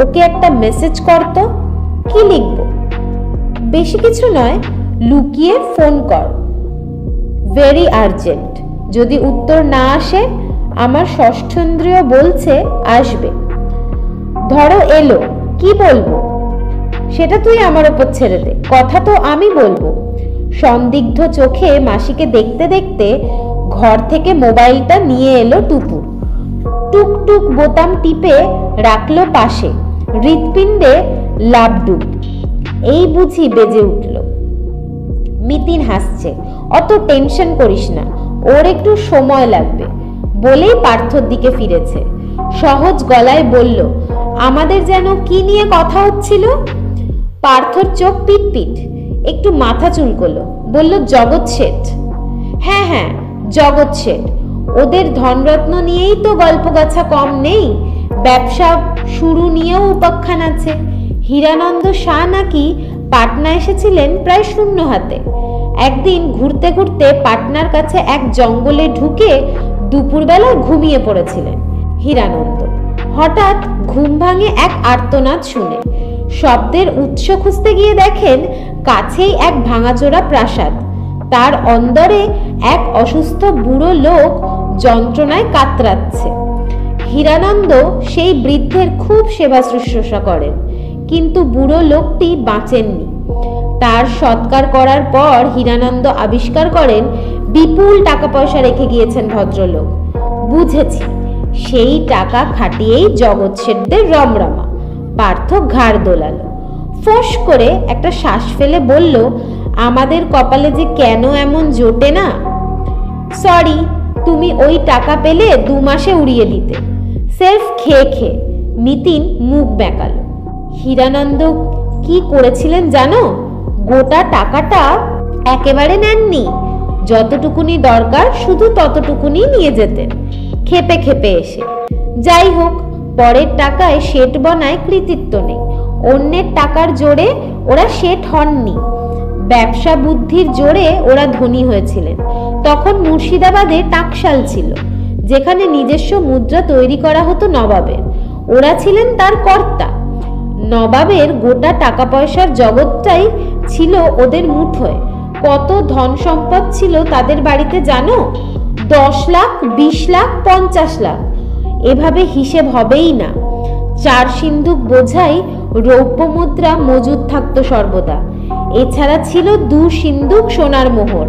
ওকে একটা মেসেজ করতো। কি লিখব? বেশি কিছু নয়, লুকিয়ে ফোন কর, ভেরি আর্জেন্ট। যদি উত্তর না আসে, আমার ষষ্ঠেন্দ্রিয় বলছে আসবে। ধরো এলো, কি বলবো সেটা তুই আমার ওপর ছেড়ে দে, কথা তো আমি বলবো। সন্দিগ্ধ চোখে মাসিকে দেখতে দেখতে ঘর থেকে মোবাইলটা নিয়ে এলো টুপুর। টুকটুক বোতাম টিপে রাখলো পাশে, হৃৎপিণ্ডে লাবডুব। এই বুঝি বেজে উঠল। নিতিন হাসছে, অত টেনশন করিস না, ওর একটু সময় লাগবে বলেই পার্থর দিকে ফিরেছে। সহজ গলায় বলল, আমাদের যেন কি নিয়ে কথা হচ্ছিল? পার্থর চোখ পিটপিট, একটু মাথা চুলকলো, বলল জগৎ শেঠ। হ্যাঁ হ্যাঁ, জগৎ শেঠ। ওদের ধনরত্ন নিয়েই তো গল্পগাছা কম নেই, ব্যবসা শুরু নিয়েও উপাখ্যান আছে। হীরানন্দ শাহ নাকি পাটনা এসেছিলেন প্রায় শূন্য হাতে। একদিন ঘুরতে ঘুরতে পাটনার কাছে এক জঙ্গলে ঢুকে দুপুরবেলা ঘুমিয়ে পড়েছিলেন হীরানন্দ। হঠাৎ ঘুম ভাঙে এক আর্তনাদ শুনে। শব্দের উৎস খুঁজতে গিয়ে দেখেন কাছেই এক ভাঙাচোরা প্রাসাদ, তার অন্দরে এক অসুস্থ বুড়ো লোক যন্ত্রণায় কাতরাচ্ছে। হীরানন্দ সেই বৃদ্ধের খুব সেবা শুশ্রূষা করেন, কিন্তু বুড়ো লোকটি বাঁচেননি। তার সৎকার করার পর হীরানন্দ আবিষ্কার করেন বিপুল টাকা পয়সা রেখে গিয়েছেন ভদ্রলোক। বুঝেছি, সেই টাকা খাটিয়েই জগৎ শেঠদের রমরমা। পার্থ ঘাড় দোলালো, ফোঁস করে একটা শ্বাস ফেলে বলল, আমাদের কপালে যে কেন এমন জোটে না। সরি, তুমি ওই টাকা পেলে 2 মাসে উড়িয়ে দিতে, সেলফ খেয়ে খেয়ে। নিতিন মুখ বেঁকালো। হীরানন্দ কি করেছিলেন জানো? গোটা টাকাটা একেবারে নেননি, যতটুকুনি দরকার শুধু ততটুকুনি নিয়ে যেতেন, খেপে খেপে এসে। যাই হোক, পরের টাকায় শেঠ বনায় কৃতিত্ব নেই। অন্যের টাকার জোরে ওরা শেঠ হননি, ব্যবসা বুদ্ধির জোরে ওরা ধনী হয়েছিলেন। তখন মুর্শিদাবাদে টাকশাল ছিল, যেখানে নিজস্ব মুদ্রা তৈরি করা হতো নবাবের। ওরা ছিলেন তার কর্তা। নবাবের গোটা টাকা পয়সার জগৎটাই ছিল ওদের মুঠোয়। কত ধন সম্পদ ছিল তাদের বাড়িতে জানো? 10 লাখ, 20 লাখ, 50 লাখ, এভাবে হিসেব হবেই না। 4 সিন্ধুক বোঝাই রৌপ্য মুদ্রা মজুদ থাকতো সর্বদা। এছাড়া ছিল 2 সিন্ধুক সোনার মোহর,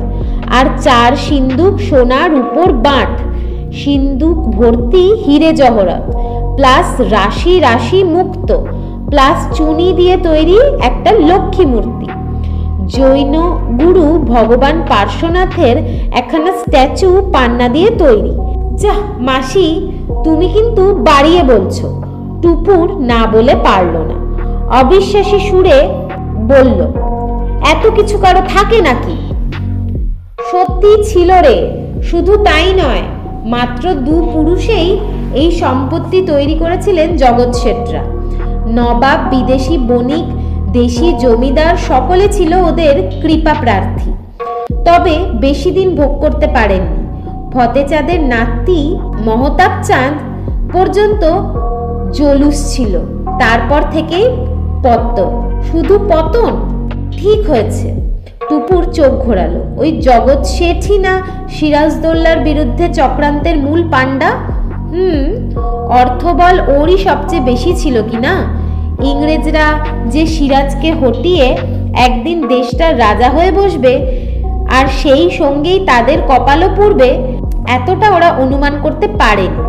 আর 4 সিন্ধুক সোনার উপর বাঁট, সিন্ধুক ভর্তি হিরে জহরত, প্লাস রাশি রাশি মুক্ত, প্লাস চুনি দিয়ে তৈরি একটা লক্ষ্মী মূর্তি। জৈন গুরু ভগবান পার্শ্বনাথের একখানা স্ট্যাচু পান্না দিয়ে তৈরি। যা মাসি, তুমি কিন্তু বাড়িয়ে বলছো। টুপুর না বলে পারল না, অবিশ্বাসী সুরে বলল, এত কিছু কারো থাকে নাকি? সত্যি ছিল রে, শুধু তাই নয়, মাত্র 2 পুরুষেই এই সম্পত্তি তৈরি করেছিলেন জগৎ শেঠরা। নবাব, বিদেশি বণিক, দেশি জমিদার সকলে ছিল ওদের কৃপা প্রার্থী। তবে বেশি দিন ভোগ করতে পারেননি। ফতেচাঁদের নাতি মহতাব চাঁদ পর্যন্ত জলুস ছিল, তারপর থেকেই পতন। শুধু পতন? ঠিক হয়েছে। টুপুর চোখ ঘোরালো। ওই জগৎ শেঠই না সিরাজদৌল্লার বিরুদ্ধে চক্রান্তের মূল পাণ্ডা? অর্থবল ওরই সবচেয়ে বেশি ছিল কি না? ইংরেজরা যে সিরাজকে হটিয়ে একদিন দেশটার রাজা হয়ে বসবে আর সেই সঙ্গেই তাদের কপালও পড়বে, এতটা ওরা অনুমান করতে পারেনি।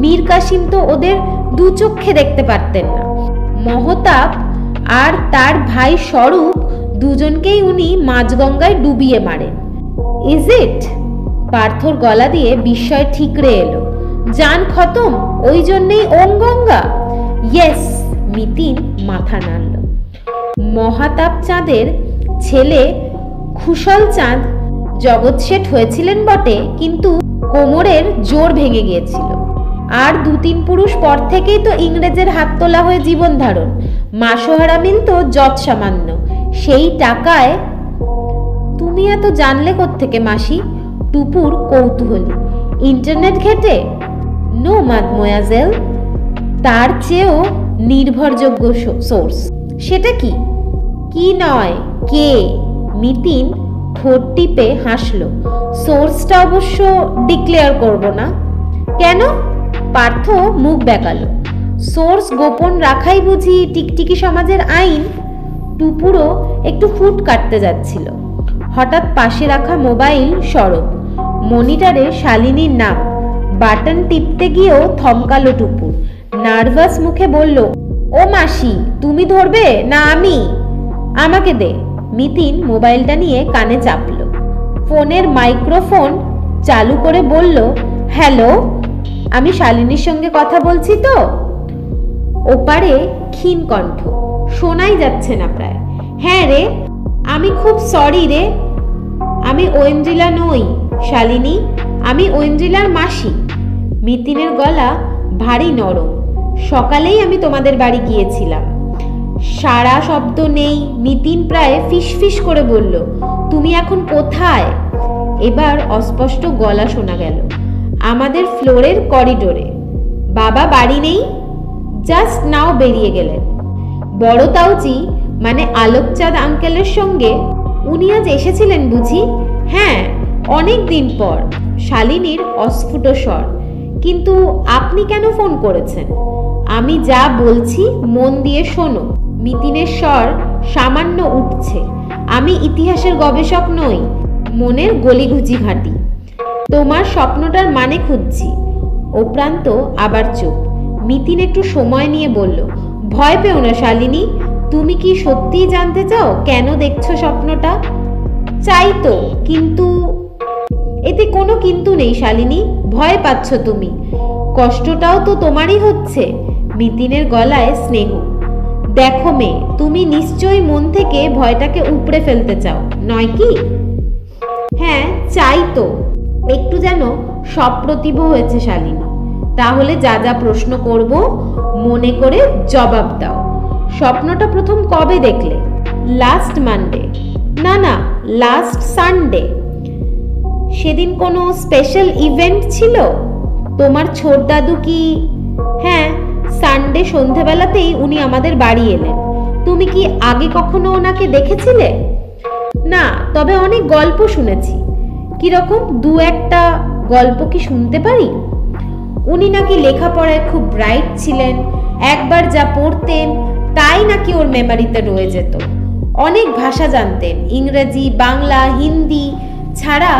মীর কাসিম তো ওদের 2 চক্ষে দেখতে পারতেন না। মহতাব আর তার ভাই স্বরূপ দুজনকেই উনি মাঝগঙ্গায় ডুবিয়ে মারেন। Is it? পার্থর গলা দিয়ে বিস্ময় ঠিকরে এলো। জান খতম, ওই জন্যেই ওম গঙ্গা? ইয়েস, মিতিন মাথা নাড়ল। মহাতাব চাঁদের ছেলে খুশল চাঁদ জগৎ শেঠ হয়েছিলেন বটে, কিন্তু কোমরের জোর ভেঙে গিয়েছিল। আর 2-3 পুরুষ পর থেকেই তো ইংরেজের হাত তোলা হয়ে জীবন ধারণ। মাসোহারা মিল তো যৎ সামান্য, সেই টাকায়। তুমি এত জানলে কোত্থেকে মাসি? টুপুর কৌতূহলী। ইন্টারনেট ঘেটে? নো মাদমোয়াজেল, তার চেয়েও নির্ভরযোগ্য সোর্স। সেটা কি? কি নয়, কে? মিতিন ঠোঁট টিপে হাসল। সোর্সটা অবশ্য ডিক্লেয়ার করব না। কেন? পার্থ মুখ বেঁকালো। সোর্স গোপন রাখাই বুঝি টিকটিকি সমাজের আইন? টুপুরও একটু ফুট কাটতে যাচ্ছিল। হঠাৎ পাশে রাখা মোবাইল সরব, মনিটরে শালিনীর নাম। বাটন টিপতে গিয়েও থমকালো টুপুর। নার্ভাস মুখে বলল, ও মাসি, তুমি ধরবে না আমি? আমাকে দে। মিতিন মোবাইলটা নিয়ে কানে চাপল। ফোনের মাইক্রোফোন চালু করে বলল, হ্যালো, আমি শালিনীর সঙ্গে কথা বলছি তো? ওপারে ক্ষীণ কণ্ঠ, শোনাই যাচ্ছে না প্রায়। হ্যাঁ রে, আমি খুব সরি রে, আমি ঐন্দ্রিলা নই শালিনী, আমি ঐন্দ্রিলার মাসি। মিতিনের গলা ভারী নরম। সকালেই আমি তোমাদের বাড়ি গিয়েছিলাম। সারা শব্দ নেই। মিতিন প্রায় ফিসফিস করে বলল, তুমি এখন কোথায়? এবার অস্পষ্ট গলা শোনা গেল, আমাদের ফ্লোরের করিডোরে। বাবা বাড়ি নেই, জাস্ট নাও বেরিয়ে গেলেন। বড় তাউজি মানে আলোকচাঁদ আঙ্কেলের সঙ্গে উনি আজ এসেছিলেন বুঝি? হ্যাঁ, অনেক দিন পর। শালিনীর অস্ফুট স্বর। কিন্তু আপনি কেন ফোন করেছেন? আমি যা বলছি মন দিয়ে শোনো। মিতিনের স্বর সামান্য উঠছে। আমি ইতিহাসের গবেষক নই, মনের গলিঘুচি ঘাঁটি। তোমার স্বপ্নটার মানে খুঁজছি। ওপ্রান্ত আবার চুপ। মিতিন একটু সময় নিয়ে বলল, ভয় পেও না শালিনী, তুমি কি সত্যিই জানতে চাও কেন দেখছো স্বপ্নটা? চাই তো, কিন্তু। এতে কোনো কিন্তু নেই শালিনী, ভয় পাচ্ছ তুমি। কষ্টটাও তো তোমারই হচ্ছে। মিতিনের গলায় স্নেহ। দেখো মেয়ে, তুমি নিশ্চয়ই মন থেকে ভয়টাকে উপড়ে ফেলতে চাও, নয় কি? হ্যাঁ, চাই তো। একটু যেন সপ্রতিভ হয়েছে শালিনী। তাহলে যা যা প্রশ্ন করব মনে করে জবাব দাও। স্বপ্নটা প্রথম কবে দেখলে? Last Monday. না না, লাস্ট সানডে। সেদিন কোনো স্পেশাল ইভেন্ট ছিল? তোমার ছোট দাদু কি? হ্যাঁ, সানডে সন্ধেবেলাতেই উনি আমাদের বাড়ি এলেন। তুমি কি আগে কখনো ওনাকে দেখেছিলে? না, তবে অনেক গল্প শুনেছি। কিরকম 2-1টা গল্প কি শুনতে পারি? উনি নাকি লেখাপড়ায় খুব ব্রাইট ছিলেন। একবার যা পড়তেন তাই নাকি ওর মেমারিতে রয়ে যেত। অনেক ভাষা জানতেন, ইংরেজি, বাংলা, হিন্দি ছাড়া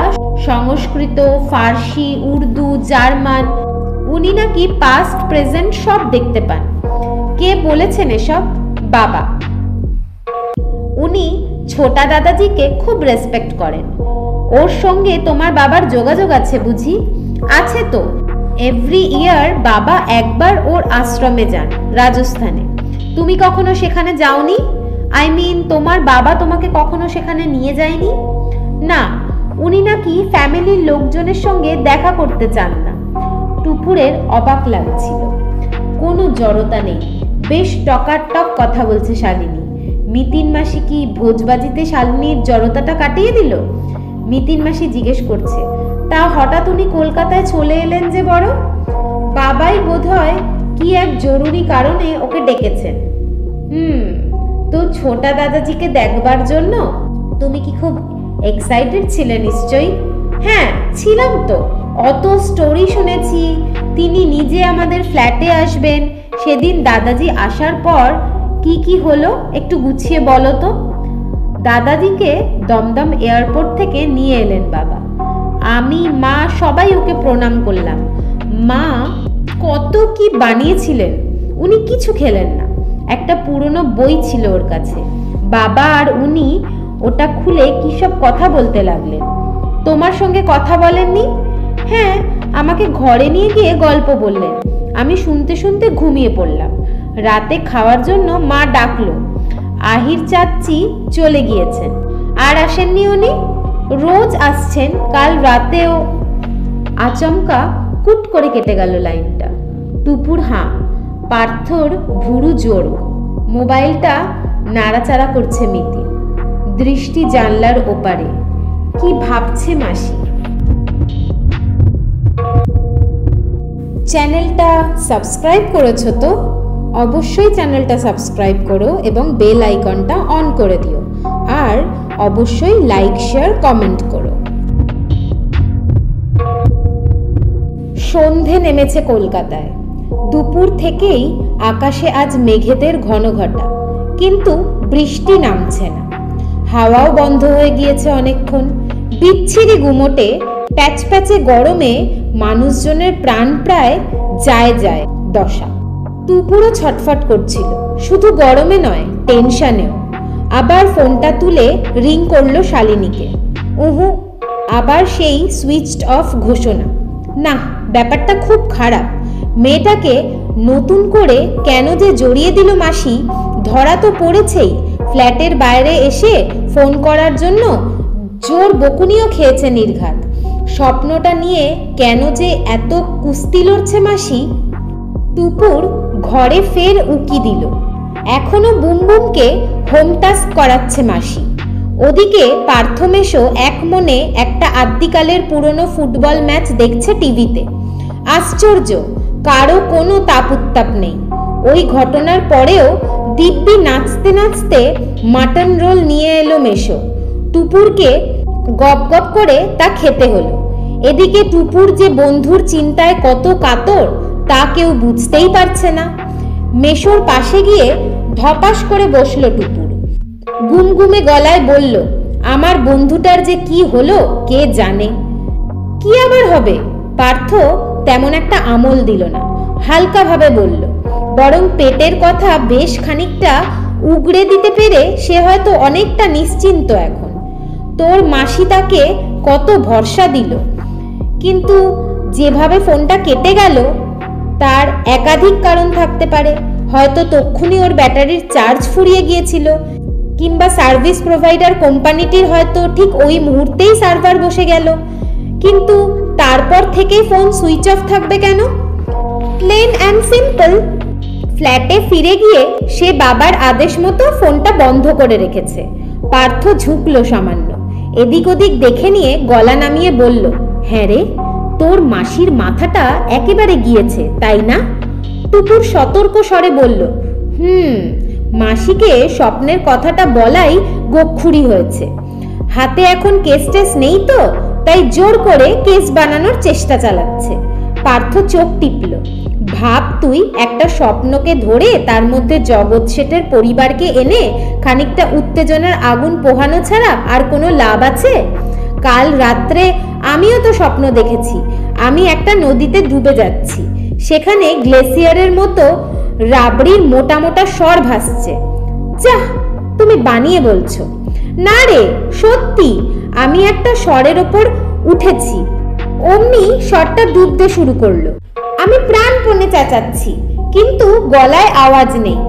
সংস্কৃত, ফার্সি, উর্দু, জার্মান। উনি নাকি পাস্ট প্রেজেন্ট সব দেখতে পান। কে বলেছেন এসব? বাবা। উনি ছোটা দাদাজিকে খুব রেসপেক্ট করেন। ওর সঙ্গে তোমার বাবার যোগাযোগ আছে বুঝি? আছে তো, এভরি ইয়ার বাবা একবার ওর আশ্রমে যান রাজস্থানে। তুমি কখনো সেখানে যাওনি? আই মিন তোমার বাবা তোমাকে কখনো সেখানে নিয়ে যায়নি? না, উনি নাকি ফ্যামিলির লোকজনের সঙ্গে দেখা করতে চান না। টুপুরের অবাক লাগছিল। কোনো জড়তা নেই, বেশ টকাটক কথা বলছে শালিনী। মিতিন মাসি কি ভোজবাজিতে শালিনীর জড়তাটা কাটিয়ে দিল? মিতিন মাসি জিজ্ঞেস করছে, তা হঠাৎ উনি কলকাতায় চলে এলেন যে বড়? বাবাই বোধহয় কি এক জরুরি কারণে ওকে ডেকেছেন। তো ছোটা দাদাজিকে দেখবার জন্য? তুমি কি খুব এক্সাইটেড ছিলে নিশ্চয়ই? হ্যাঁ ছিলাম তো, অত স্টোরি শুনেছি। তিনি নিজে আমাদের ফ্ল্যাটে আসবেন। সেদিন দাদাজি আসার পর কি কি হলো একটু গুছিয়ে বলো তো। দাদাজিকে দমদম এয়ারপোর্ট থেকে নিয়ে এলেন বাবা। আমি, মা সবাই ওকে প্রণাম করলাম। মা কত কি বানিয়েছিলেন। উনি কিছু খেলেন না। একটা পুরনো বই ছিল ওর কাছে। বাবা আর উনি ওটা খুলে কি সব কথা বলতে লাগলেন। তোমার সঙ্গে কথা বলেননি? হ্যাঁ, আমাকে ঘরে নিয়ে গিয়ে গল্প বললেন। আমি শুনতে শুনতে ঘুমিয়ে পড়লাম। রাতে খাওয়ার জন্য মা ডাকলো। আহির চাচ্চি চলে গিয়েছেন, আর আসেননি উনি। রোজ আসছেন, কাল রাতেও। আচমকা কুট করে কেটে গেল লাইনটা। টুপুর হাঁ, পার্থর ভুরু জোড়ো। মোবাইলটা নাড়াচাড়া করছে মিতি। দৃষ্টি জানলার ওপারে। কি ভাবছে মাসি? চ্যানেলটা সাবস্ক্রাইব করেছো তো? অবশ্যই চ্যানেলটা সাবস্ক্রাইব করো এবং বেল আইকনটা অন করে দিও। আর অবশ্যই লাইক, শেয়ার, কমেন্ট করো। সন্ধে নেমেছে কলকাতায়। দুপুর থেকেই আকাশে আজ মেঘেদের ঘনঘটা, কিন্তু বৃষ্টি নামছে না। হাওয়াও বন্ধ হয়ে গিয়েছে অনেকক্ষণ। বিচ্ছিরি গুমোটে প্যাচপ্যাচে গরমে মানুষজনের প্রাণ প্রায় যায় যায় দশা। টুপুরও ছটফট করছিল, শুধু গরমে নয়, টেনশনেও। আবার ফোনটা তুলে রিং করলো শালিনীকে। উহু, আবার সেই সুইচড অফ ঘোষণা। না, ব্যাপারটা খুব খারাপ। মেয়েটাকে নতুন করে কেন যে জড়িয়ে দিল মাসি, ধরা তো পড়েছেই। ফ্ল্যাটের বাইরে এসে ফোন করার জন্য জোর বকুনিও খেয়েছে নির্ঘাত। স্বপ্নটা নিয়ে কেন যে এত কুস্তি লড়ছে মাসি। টুপুর ঘরে ফের উকি দিল। এখনো বুমবুমকে হোম টাস্ক করাচ্ছে মাসি। ওদিকে পার্থমেশো এক মনে একটা আদ্যিকালের পুরনো ফুটবল ম্যাচ দেখছে টিভিতে। আশ্চর্য, কারো কোনো তাপ উত্তাপ নেই। ওই ঘটনার পরেও দিব্যি নাচতে নাচতে মাটন রোল নিয়ে এলো মেশো। টুপুরকে গপ গপ করে তা খেতে হলো। এদিকে টুপুর যে বন্ধুর চিন্তায় কত কাতর তা কেউ বুঝতেই পারছে না। মেশোর পাশে গিয়ে ধপাস করে বসলো টুপুর। গুমগুমে গলায় বলল, আমার বন্ধুটার যে কি হলো কে জানে। কি আবার হবে? পার্থ তেমন একটা আমল দিল না, হালকাভাবে বলল। বরং পেটের কথা বেশ খানিকটা উগড়ে দিতে পেরে সে হয়তো অনেকটা নিশ্চিন্ত এখন। তোর মাসি তাকে কত ভরসা দিল, কিন্তু যেভাবে ফোনটা কেটে গেল তার একাধিক কারণ থাকতে পারে। হয়তো তক্ষুনি ওর ব্যাটারির চার্জ ফুরিয়ে গিয়েছিল, কিংবা সার্ভিস প্রোভাইডার কোম্পানিটির হয়তো ঠিক ওই মুহূর্তেই সার্ভার বসে গেল। কিন্তু তারপর থেকেই ফোন সুইচ অফ থাকবে কেন? প্লেন অ্যান্ড সিম্পল, ফ্ল্যাটে ফিরে গিয়ে সে বাবার আদেশ মতো ফোনটা বন্ধ করে রেখেছে। পার্থ ঝুঁকলো সামান্য, এদিক ওদিক দেখে নিয়ে গলা নামিয়ে বলল, হ্যাঁ রে, তোর মাসির মাথাটা একেবারে গিয়েছে, তাই না? টুপুর সতর্ক স্বরে বলল, মাসিকে স্বপ্নের কথাটা বলাই গোখুরি হয়েছে। হাতে এখন কেস টেস নেই তো, তাই জোর করে কেস বানানোর চেষ্টা চালাচ্ছে। পার্থ চোখ টিপল। ভাব তুই, একটা স্বপ্নকে ধরে তার মধ্যে জগৎ শেঠের পরিবারকে এনে খানিকটা উত্তেজনার আগুন পোহানো ছাড়া আর কোনো লাভ আছে? কাল রাত্রে আমিও তো স্বপ্ন দেখেছি, আমি একটা নদীতে ডুবে যাচ্ছি। সেখানে গ্লেসিয়ারের মতো রাবড়ির মোটা মোটা স্বর ভাসছে। যাহ, তুমি বানিয়ে বলছো। না রে, সত্যি, আমি একটা স্বরের ওপর উঠেছি। অমনি শটটা ডুবতে শুরু করলো। আমি প্রাণপণে চেঁচাচ্ছি, কিন্তু গলায় আওয়াজ নেই।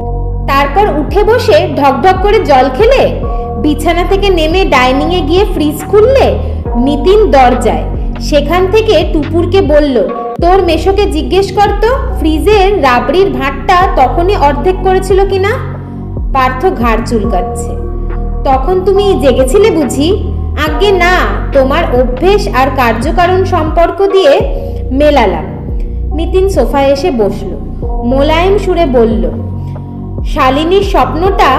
তারপর উঠে বসে ঢকঢক করে জল খেলে, বিছানা থেকে নেমে ডাইনিং এ গিয়ে ফ্রিজ খুললে নিতিন দরজায়। সেখান থেকে টুপুরকে বলল, তোর মেশোকে জিজ্ঞেস করতো ফ্রিজের রাবড়ির ভাঁড়টা তখনই অর্ধেক করেছিল কিনা। পার্থ ঘাড় চুলকাচ্ছে। তখন তুমি জেগেছিলে বুঝি? আজ্ঞে না, তোমার অভ্যেস আর কার্যকারণ সম্পর্ক দিয়ে মেলালাম। নিতিন সোফায় এসে বসলো, মোলায়েম সুরে বলল, শালিনীর স্বপ্নটা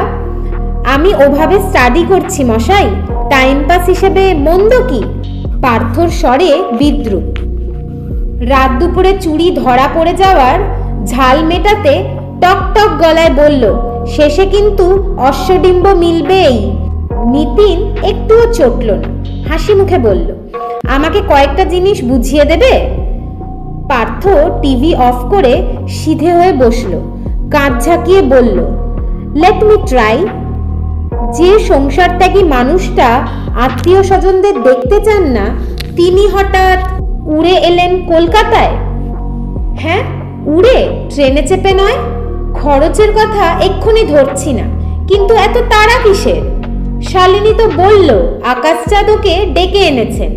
আমি ওভাবে স্টাডি করছি মশাই, টাইম পাস হিসেবে মন্দ কি? পার্থর স্বরে বিদ্রুপ। রাত দুপুরে চুরি ধরা পড়ে যাওয়ার ঝাল মেটাতে টক টক গলায় বলল, শেষে কিন্তু অশ্বডিম্ব মিলবেই। নিতিন একটুও চটল না, হাসি মুখে বলল, আমাকে কয়েকটা জিনিস বুঝিয়ে দেবে? পার্থ টিভি অফ করে সিধে হয়ে বসলো, কাঁধ ঝাঁকিয়ে বলল, লেট মি ট্রাই। যে সংসার ত্যাগী মানুষটা আত্মীয় স্বজনদের দেখতে চান না, তিনি হঠাৎ উড়ে এলেন কলকাতায়। হ্যাঁ, উড়ে, ট্রেনে চেপে নয়। খরচের কথা এক্ষুনি ধরছি না, কিন্তু এত তাড়া কিসের? শালিনী তো বলল আকাশচাঁদ ওকে ডেকে এনেছেন।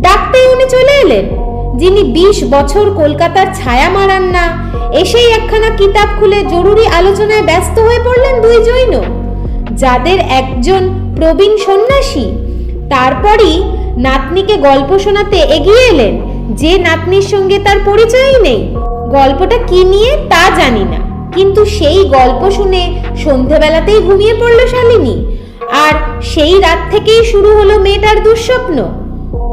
ডাকতেই উনি চলে এলেন। যিনি 20 বছর কলকাতার ছায়া মারান না, এসেই একখানা কিতাব খুলে জরুরি আলোচনায় ব্যস্ত হয়ে পড়লেন দুই জৈন, যাদের একজন প্রবীণ সন্ন্যাসী। তারপরই নাতনিকে গল্প শোনাতে এগিয়ে এলেন, যে নাতনির সঙ্গে তার পরিচয়ই নেই। গল্পটা কি নিয়ে তা জানি না, কিন্তু সেই গল্প শুনে সন্ধেবেলাতেই ঘুমিয়ে পড়ল শালিনী। আর সেই রাত থেকেই শুরু হলো মেয়েটার দুঃস্বপ্ন।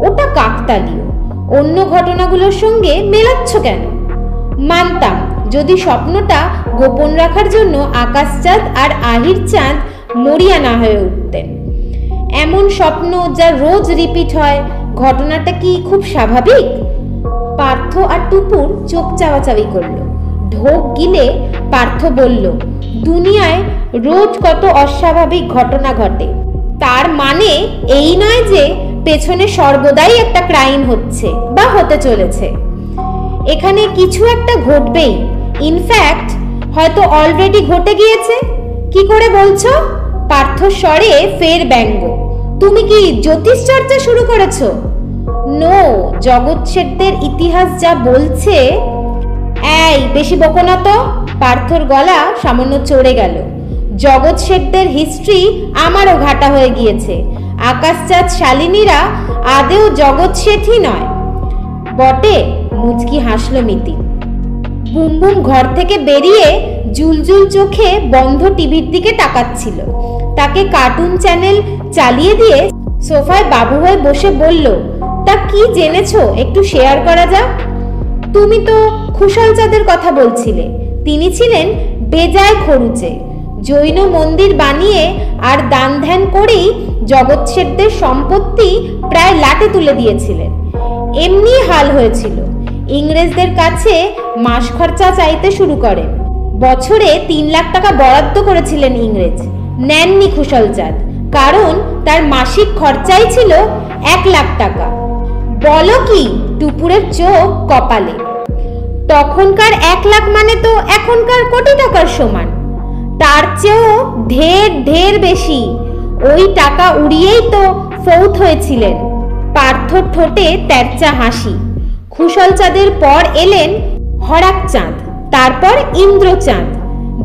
ওটা কাকতালীয়, অন্য ঘটনাগুলোর সঙ্গে মেলাচ্ছ কেন? মানতাম যদি স্বপ্নটা গোপন রাখার জন্য আকাশচাঁদ আর আহির চাঁদ মরিয়া না হয়ে উঠতেন। এমন স্বপ্ন যা রোজ রিপিট হয়, ঘটনাটা কি খুব স্বাভাবিক? পার্থ আর টুপুর চোখ চাওয়াচাওয়ি করলো। ঢোক গিলে পার্থ বলল, দুনিয়ায় রোজ কত অস্বাভাবিক ঘটনা ঘটে। তার মানে এই নয় যে পেছনে সর্বদাই একটা ক্রাইম হচ্ছে বা হতে চলেছে। এখানে কিছু একটা ঘটবেই, ইনফ্যাক্ট হয়তো অলরেডি ঘটে গিয়েছে। কি করে বলছো? পার্থ স্বরে ফের ব্যঙ্গ। তুমি কি জ্যোতিষ চর্চা শুরু করেছো? নো, জগৎ শেঠদের ইতিহাস যা বলছে। এই বেশি বকো না তো। পার্থর গলা সামান্য চড়ে গেল। জগৎ শেঠদের হিস্ট্রি আমারও ঘাটা হয়ে গিয়েছে। আকাশচাঁদ শালিনীরা আদেও জগৎ শেঠই নয়। বটে, মুচকি হাসল মিতি। বুম বুম ঘর থেকে বেরিয়ে জুলজুল চোখে বন্ধ টিভির দিকে তাকাচ্ছিল। তাকে কার্টুন চ্যানেল চালিয়ে দিয়ে সোফায় বাবু হয়ে বসে বলল, তা কি জেনেছো একটু শেয়ার করা যাক। তুমি তো খুশাল চাঁদের কথা বলছিলে। তিনি ছিলেন বেজায় খরুচে। জৈন মন্দির বানিয়ে আর দান ধ্যান করেই জগৎ শেঠদের সম্পত্তি প্রায় লাটে তুলে দিয়েছিলেন। এমনি হাল হয়েছিল। ইংরেজদের কাছে মাস খরচা চাইতে শুরু করেন। বছরে 3 লাখ টাকা বরাদ্দ করেছিলেন ইংরেজ। নেননি খুশাল চাঁদ, কারণ তার মাসিক খরচাই ছিল 1 লাখ টাকা। বলো কি? টুপুরের চোখ কপালে। তখনকার 1 লাখ মানে তো এখনকার কোটি টাকার সমান। তার চেয়েও ঢের ঢের বেশি। ওই টাকা উড়িয়েই তো ফৌত হয়েছিলেন। পার্থর ঠোঁটে তেরচা হাসি। খুশাল চাঁদের পর এলেন হরাক চাঁদ, তারপর ইন্দ্রচাঁদ,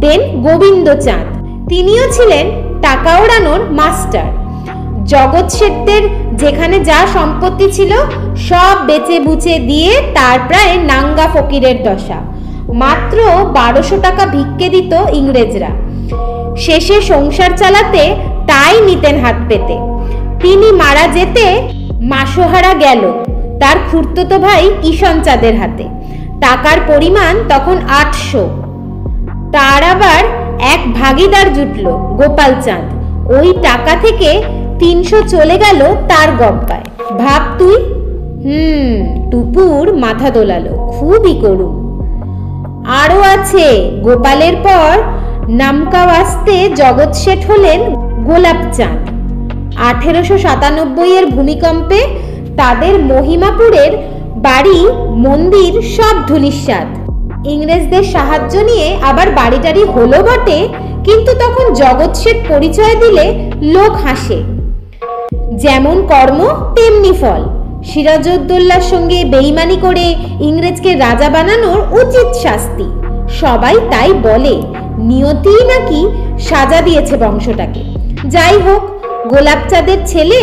দেন গোবিন্দ চাঁদ। তিনিও ছিলেন টাকা ওড়ানোর মাস্টার। জগৎ শেঠদের যেখানে যা সম্পত্তি ছিল সব বেচে বুচে দিয়ে তার প্রায় নাঙ্গা ফকিরের দশা। মাত্র 1200 টাকা ভিক্ষে দিত ইংরেজরা। শেষে সংসার চালাতে তাই নিতেন হাত পেতে। তিনি মারা যেতে মাসোহারা গেল তার খুড়তুতো ভাই কিষণ চাঁদের হাতে। টাকার পরিমাণ তখন 800। তার আবার এক ভাগিদার জুটল, গোপাল চাঁদ। ওই টাকা থেকে 300 চলে গেল তার গব্বায়। ভাব তুই। টুপুর মাথা দোলালো, খুবই করুণ। আরো আছে। গোপালের পর নামকাওয়াস্তে জগৎ শেঠ হলেন গোলাপ চাঁদ। 1897 এর ভূমিকম্পে তাদের মহিমাপুরের বাড়ি মন্দির সব ধুলিস্বাদ। ইংরেজদের সাহায্য নিয়ে আবার বাড়িটারি হলো বটে, কিন্তু তখন জগৎ শেঠ পরিচয় দিলে লোক হাসে। যেমন কর্ম তেমনি ফল। সিরাজউদ্দৌলার সঙ্গে বেইমানি করে ইংরেজকে রাজা বানানোর উচিত শাস্তি। সবাই তাই বলে, নিয়তিই নাকি সাজা দিয়েছে বংশটাকে। যাই হোক, গোলাপচাঁদের ছেলে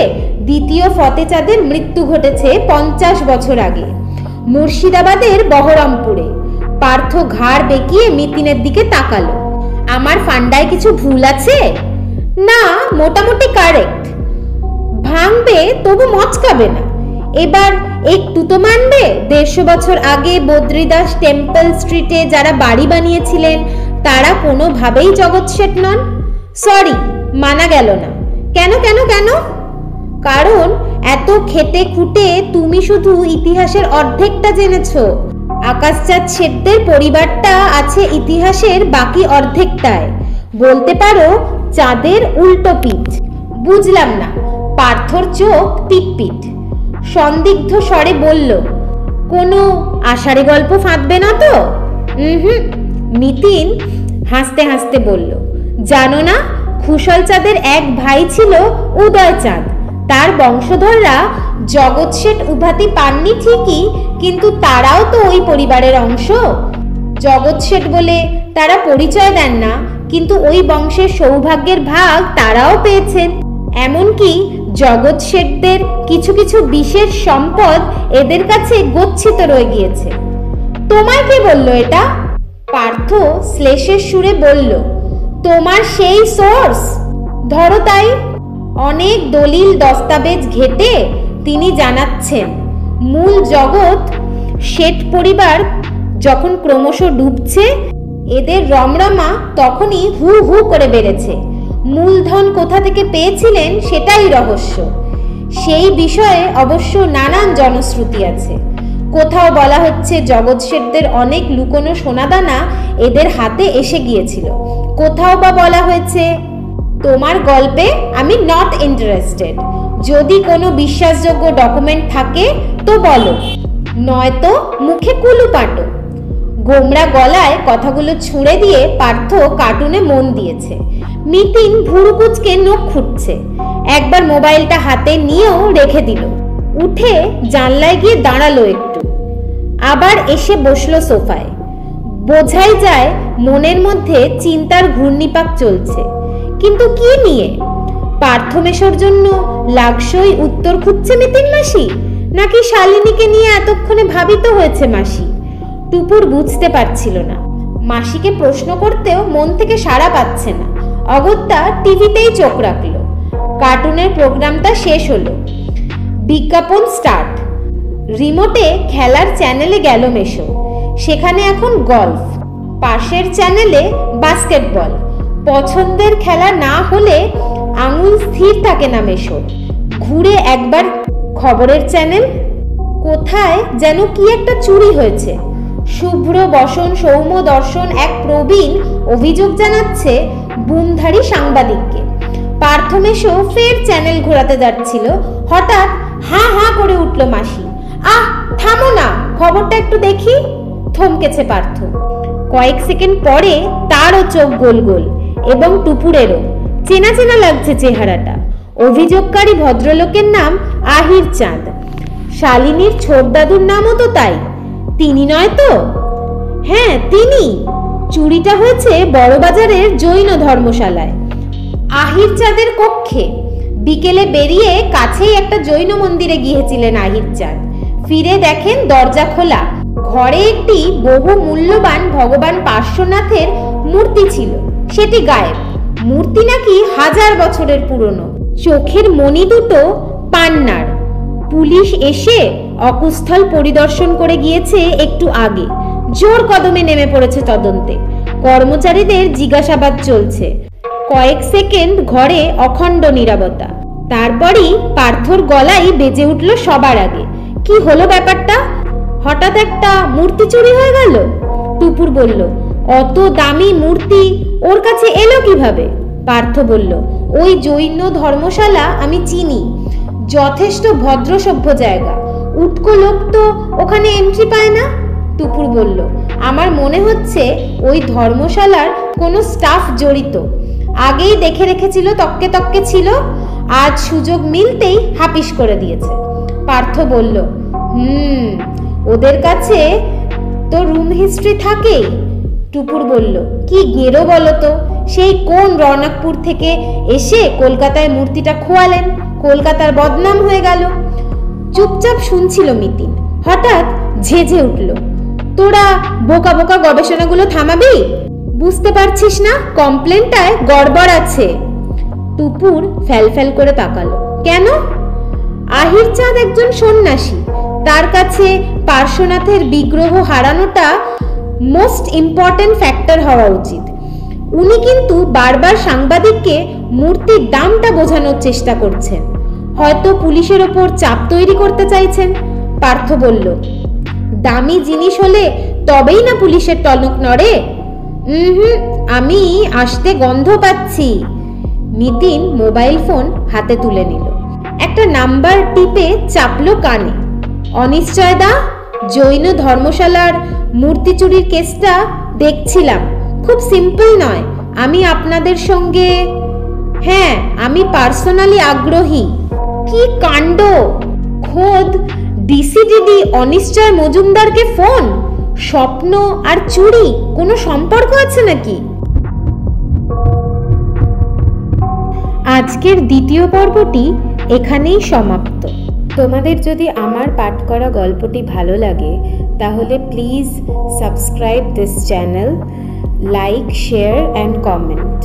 দ্বিতীয় ফতেচাঁদের মৃত্যু ঘটেছে 50 বছর আগে, মুর্শিদাবাদের বহরমপুরে। পার্থ ঘাড় বেঁকিয়ে মিতিনের দিকে তাকালো। আমার ফান্ডায় কিছু ভুল আছে? না, মোটামুটি কারেক্ট। ভাঙবে তবু মচকাবে না। এবার একটু তো মানবে, 150 বছর আগে বদ্রীদাস টেম্পল স্ট্রিটে যারা বাড়ি বানিয়েছিলেন তারা কোনোভাবেই জগৎ শেঠ নন। সরি, মানা গেল না। কেন কেন কেন? কারণ এত খেটে খুঁটে তুমি শুধু ইতিহাসের অর্ধেকটা জেনেছো। আকাশচাঁদ শেঠদের পরিবারটা আছে ইতিহাসের বাকি অর্ধেকটায়। বলতে পারো চাঁদের উল্টো পিঠ। বুঝলাম না। পার্থর চোখ পিটপিট। সন্দিগ্ধ স্বরে বলল, কোনো আষাঢ়ি গল্প ফাঁদবে না তো? মিতিন হাসতে হাসতে বলল, জানো না, খুশল চাঁদের এক ভাই ছিল উদয় চাঁদ। তার বংশধররা জগৎ শেঠ উপাধি পাননি ঠিকই, কিন্তু তারাও তো ওই পরিবারের অংশ। জগৎ শেঠ বলে তারা পরিচয় দেন না, কিন্তু ওই বংশের সৌভাগ্যের ভাগ তারাও পেয়েছেন। এমনকি জগৎ শেঠদের কিছু কিছু বিশেষ সম্পদ এদের কাছে গচ্ছিত রয়ে গিয়েছে। তোমায় কে বলল এটা? পার্থ শ্লেষের সুরে বলল, তোমার সেই সোর্স। ধরো তাই। অনেক দলিল দস্তাবেজ ঘেটে তিনি জানাচ্ছেন, মূল জগৎ শেঠ পরিবার যখন ক্রমশ ডুবছে, এদের রমরমা তখনই হু হু করে বেড়েছে। মূলধন কোথা থেকে পেয়েছিলেন সেটাই রহস্য। সেই বিষয়ে অবশ্য নানান জনশ্রুতি আছে। কোথাও বলা হচ্ছে জগৎ শেঠদের অনেক লুকোনো সোনাদানা এদের হাতে এসে গিয়েছিল। কোথাও বা বলা হয়েছে, তোমার গল্পে আমি নট ইন্টারেস্টেড। যদি কোনো বিশ্বাসযোগ্য ডকুমেন্ট থাকে তো বলো, নয়তো মুখে কুলু পাটো। গোমরা গলায় কথাগুলো ছুঁড়ে দিয়ে পার্থ কার্টুনে মন দিয়েছে। মিতিন ভুরু কুঁচকে নখ খুঁটছে। একবার মোবাইলটা হাতে নিয়েও রেখে দিল। উঠে জানলায় গিয়ে দাঁড়ালো একটু, আবার এসে বসলো সোফায়। বোঝাই যায় মনের মধ্যে চিন্তার ঘূর্ণিপাক চলছে। কিন্তু কি নিয়ে? পার্থমেশর জন্য লাগসই উত্তর খুঁজছে মিতিন মাসি, নাকি শালিনীকে নিয়ে এতক্ষণে ভাবিত হয়েছে মাসি? টুপুর বুঝতে পারছিল না। মাসিকে প্রশ্ন করতেও মন থেকে সাড়া পাচ্ছে না। অগত্যা টিভিতেই চোখ রাখলো। কার্টুনের প্রোগ্রামটা শেষ হলো। বিজ্ঞাপন স্টার্ট। রিমোটে খেলার চ্যানেলে গেল মেশো। সেখানে এখন গল্ফ। পাশের চ্যানেলে বাস্কেটবল। পছন্দের খেলা না হলে আঙুল স্থির থাকে না মেশোর। ঘুরে একবার খবরের চ্যানেল। কোথায় যেন কি একটা চুরি হয়েছে। শুভ্র বসন সৌম্য দর্শন এক প্রবীণ অভিযোগ জানাচ্ছে বুমধারী সাংবাদিককে। পার্থমেশো ফের চ্যানেল ঘোরাতে যাচ্ছিল। হঠাৎ হাঁ হাঁ করে উঠল মাসি। আহ, থামো না, খবরটা একটু দেখি। থমকেছে পার্থ। কয়েক সেকেন্ড পরে তারও চোখ গোল গোল, এবং টুপুরেরও। চেনা চেনা লাগছে চেহারাটা। অভিযোগকারী ভদ্রলোকের নাম আহির চাঁদ। শালিনীর ছোট দাদুর নামও তো তাই। তিনি নয় তো? হ্যাঁ, তিনি। চুরিটা হয়েছে বড়বাজারের জৈন ধর্মশালায়, আহির চাঁদের কক্ষে। বিকেলে বেরিয়ে কাছেই একটা জৈন মন্দিরে গিয়েছিলেন আহির চাঁদ। ফিরে দেখেন দরজা খোলা। ঘরে একটি বহু মূল্যবান ভগবান পার্শ্বনাথের মূর্তি ছিল, সেটি গায়েব। মূর্তি নাকি 1000 বছরের পুরনো। চোখের মণি দুটো পান্নার। পুলিশ এসে অকুস্থল পরিদর্শন করে গিয়েছে একটু আগে। জোর কদমে নেমে পড়েছে তদন্তে। কর্মচারীদের জিজ্ঞাসাবাদ চলছে। কয়েক সেকেন্ড ঘরে অখণ্ড নীরবতা। তারপরই পার্থর গলায় বেজে উঠল সবার আগে, কি হলো ব্যাপারটা? হঠাৎ একটা মূর্তি চুরি হয়ে গেল। টুপুর বলল, অত দামি মূর্তি ওর কাছে এলো কিভাবে? পার্থ বলল, ওই জৈন ধর্মশালা আমি চিনি। যথেষ্ট ভদ্র সভ্য জায়গা। উটকো লোক তো ওখানে এন্ট্রি পায় না? টুপুর বলল, আমার মনে হচ্ছে ওই ধর্মশালার কোনো স্টাফ জড়িত, আগেই দেখে রেখেছিল, তককে তককে ছিল, আজ সুযোগ মিলতেই হাপিস করে দিয়েছে। পার্থ বলল, ওদের কাছে তো রুম হিস্ট্রি থাকেই। টুপুর বলল, কি গেরো বলো তো, সেই কোন রৌনকপুর থেকে এসে কলকাতায় মূর্তিটা খোয়ালেন, কলকাতার বদনাম হয়ে গেল। চুপচাপ শুনছিল মিতিন, হঠাৎ ঝেঁঝে উঠল, তোরা বোকা বোকা গবেষণাগুলো থামাবি? বুঝতে পারছিস না কমপ্লেনটায় গড়বড় আছে? টুপুর ফ্যালফ্যাল করে তাকালো। কেন? আহির চাঁদ একজন সন্ন্যাসী, তার কাছে পার্শ্বনাথের বিগ্রহ হারানোটা মোস্ট ইম্পর্টেন্ট ফ্যাক্টর হওয়া উচিত। উনি কিন্তু বারবার সাংবাদিককে মূর্তির দামটা বোঝানোর চেষ্টা করছেন, হয়তো পুলিশের ওপর চাপ তৈরি করতে চাইছেন। পার্থ বলল, দামি জিনিস হলে তবেই না পুলিশের টনক নড়ে। আমি আসতে গন্ধ পাচ্ছি। নিতিন মোবাইল ফোন হাতে তুলে নিল, একটা নাম্বার টিপে চাপলো কানে। অনিশ্চয়দা, জৈন ধর্মশালার মূর্তি চুরির কেসটা দেখছিলাম, খুব সিম্পল নয়। আমি আপনাদের সঙ্গে, হ্যাঁ, আমি পার্সোনালি আগ্রহী। কি কাণ্ড! খোদ ডিসিডিডি অনিশ্চয় মজুমদারকে ফোন! স্বপ্ন আর চুরি কোনো সম্পর্ক আছে নাকি? আজকের দ্বিতীয় পর্বটি এখানেই সমাপ্ত। তোমাদের যদি আমার পাঠ করা গল্পটি ভালো লাগে তাহলে please subscribe this channel, like, share and comment.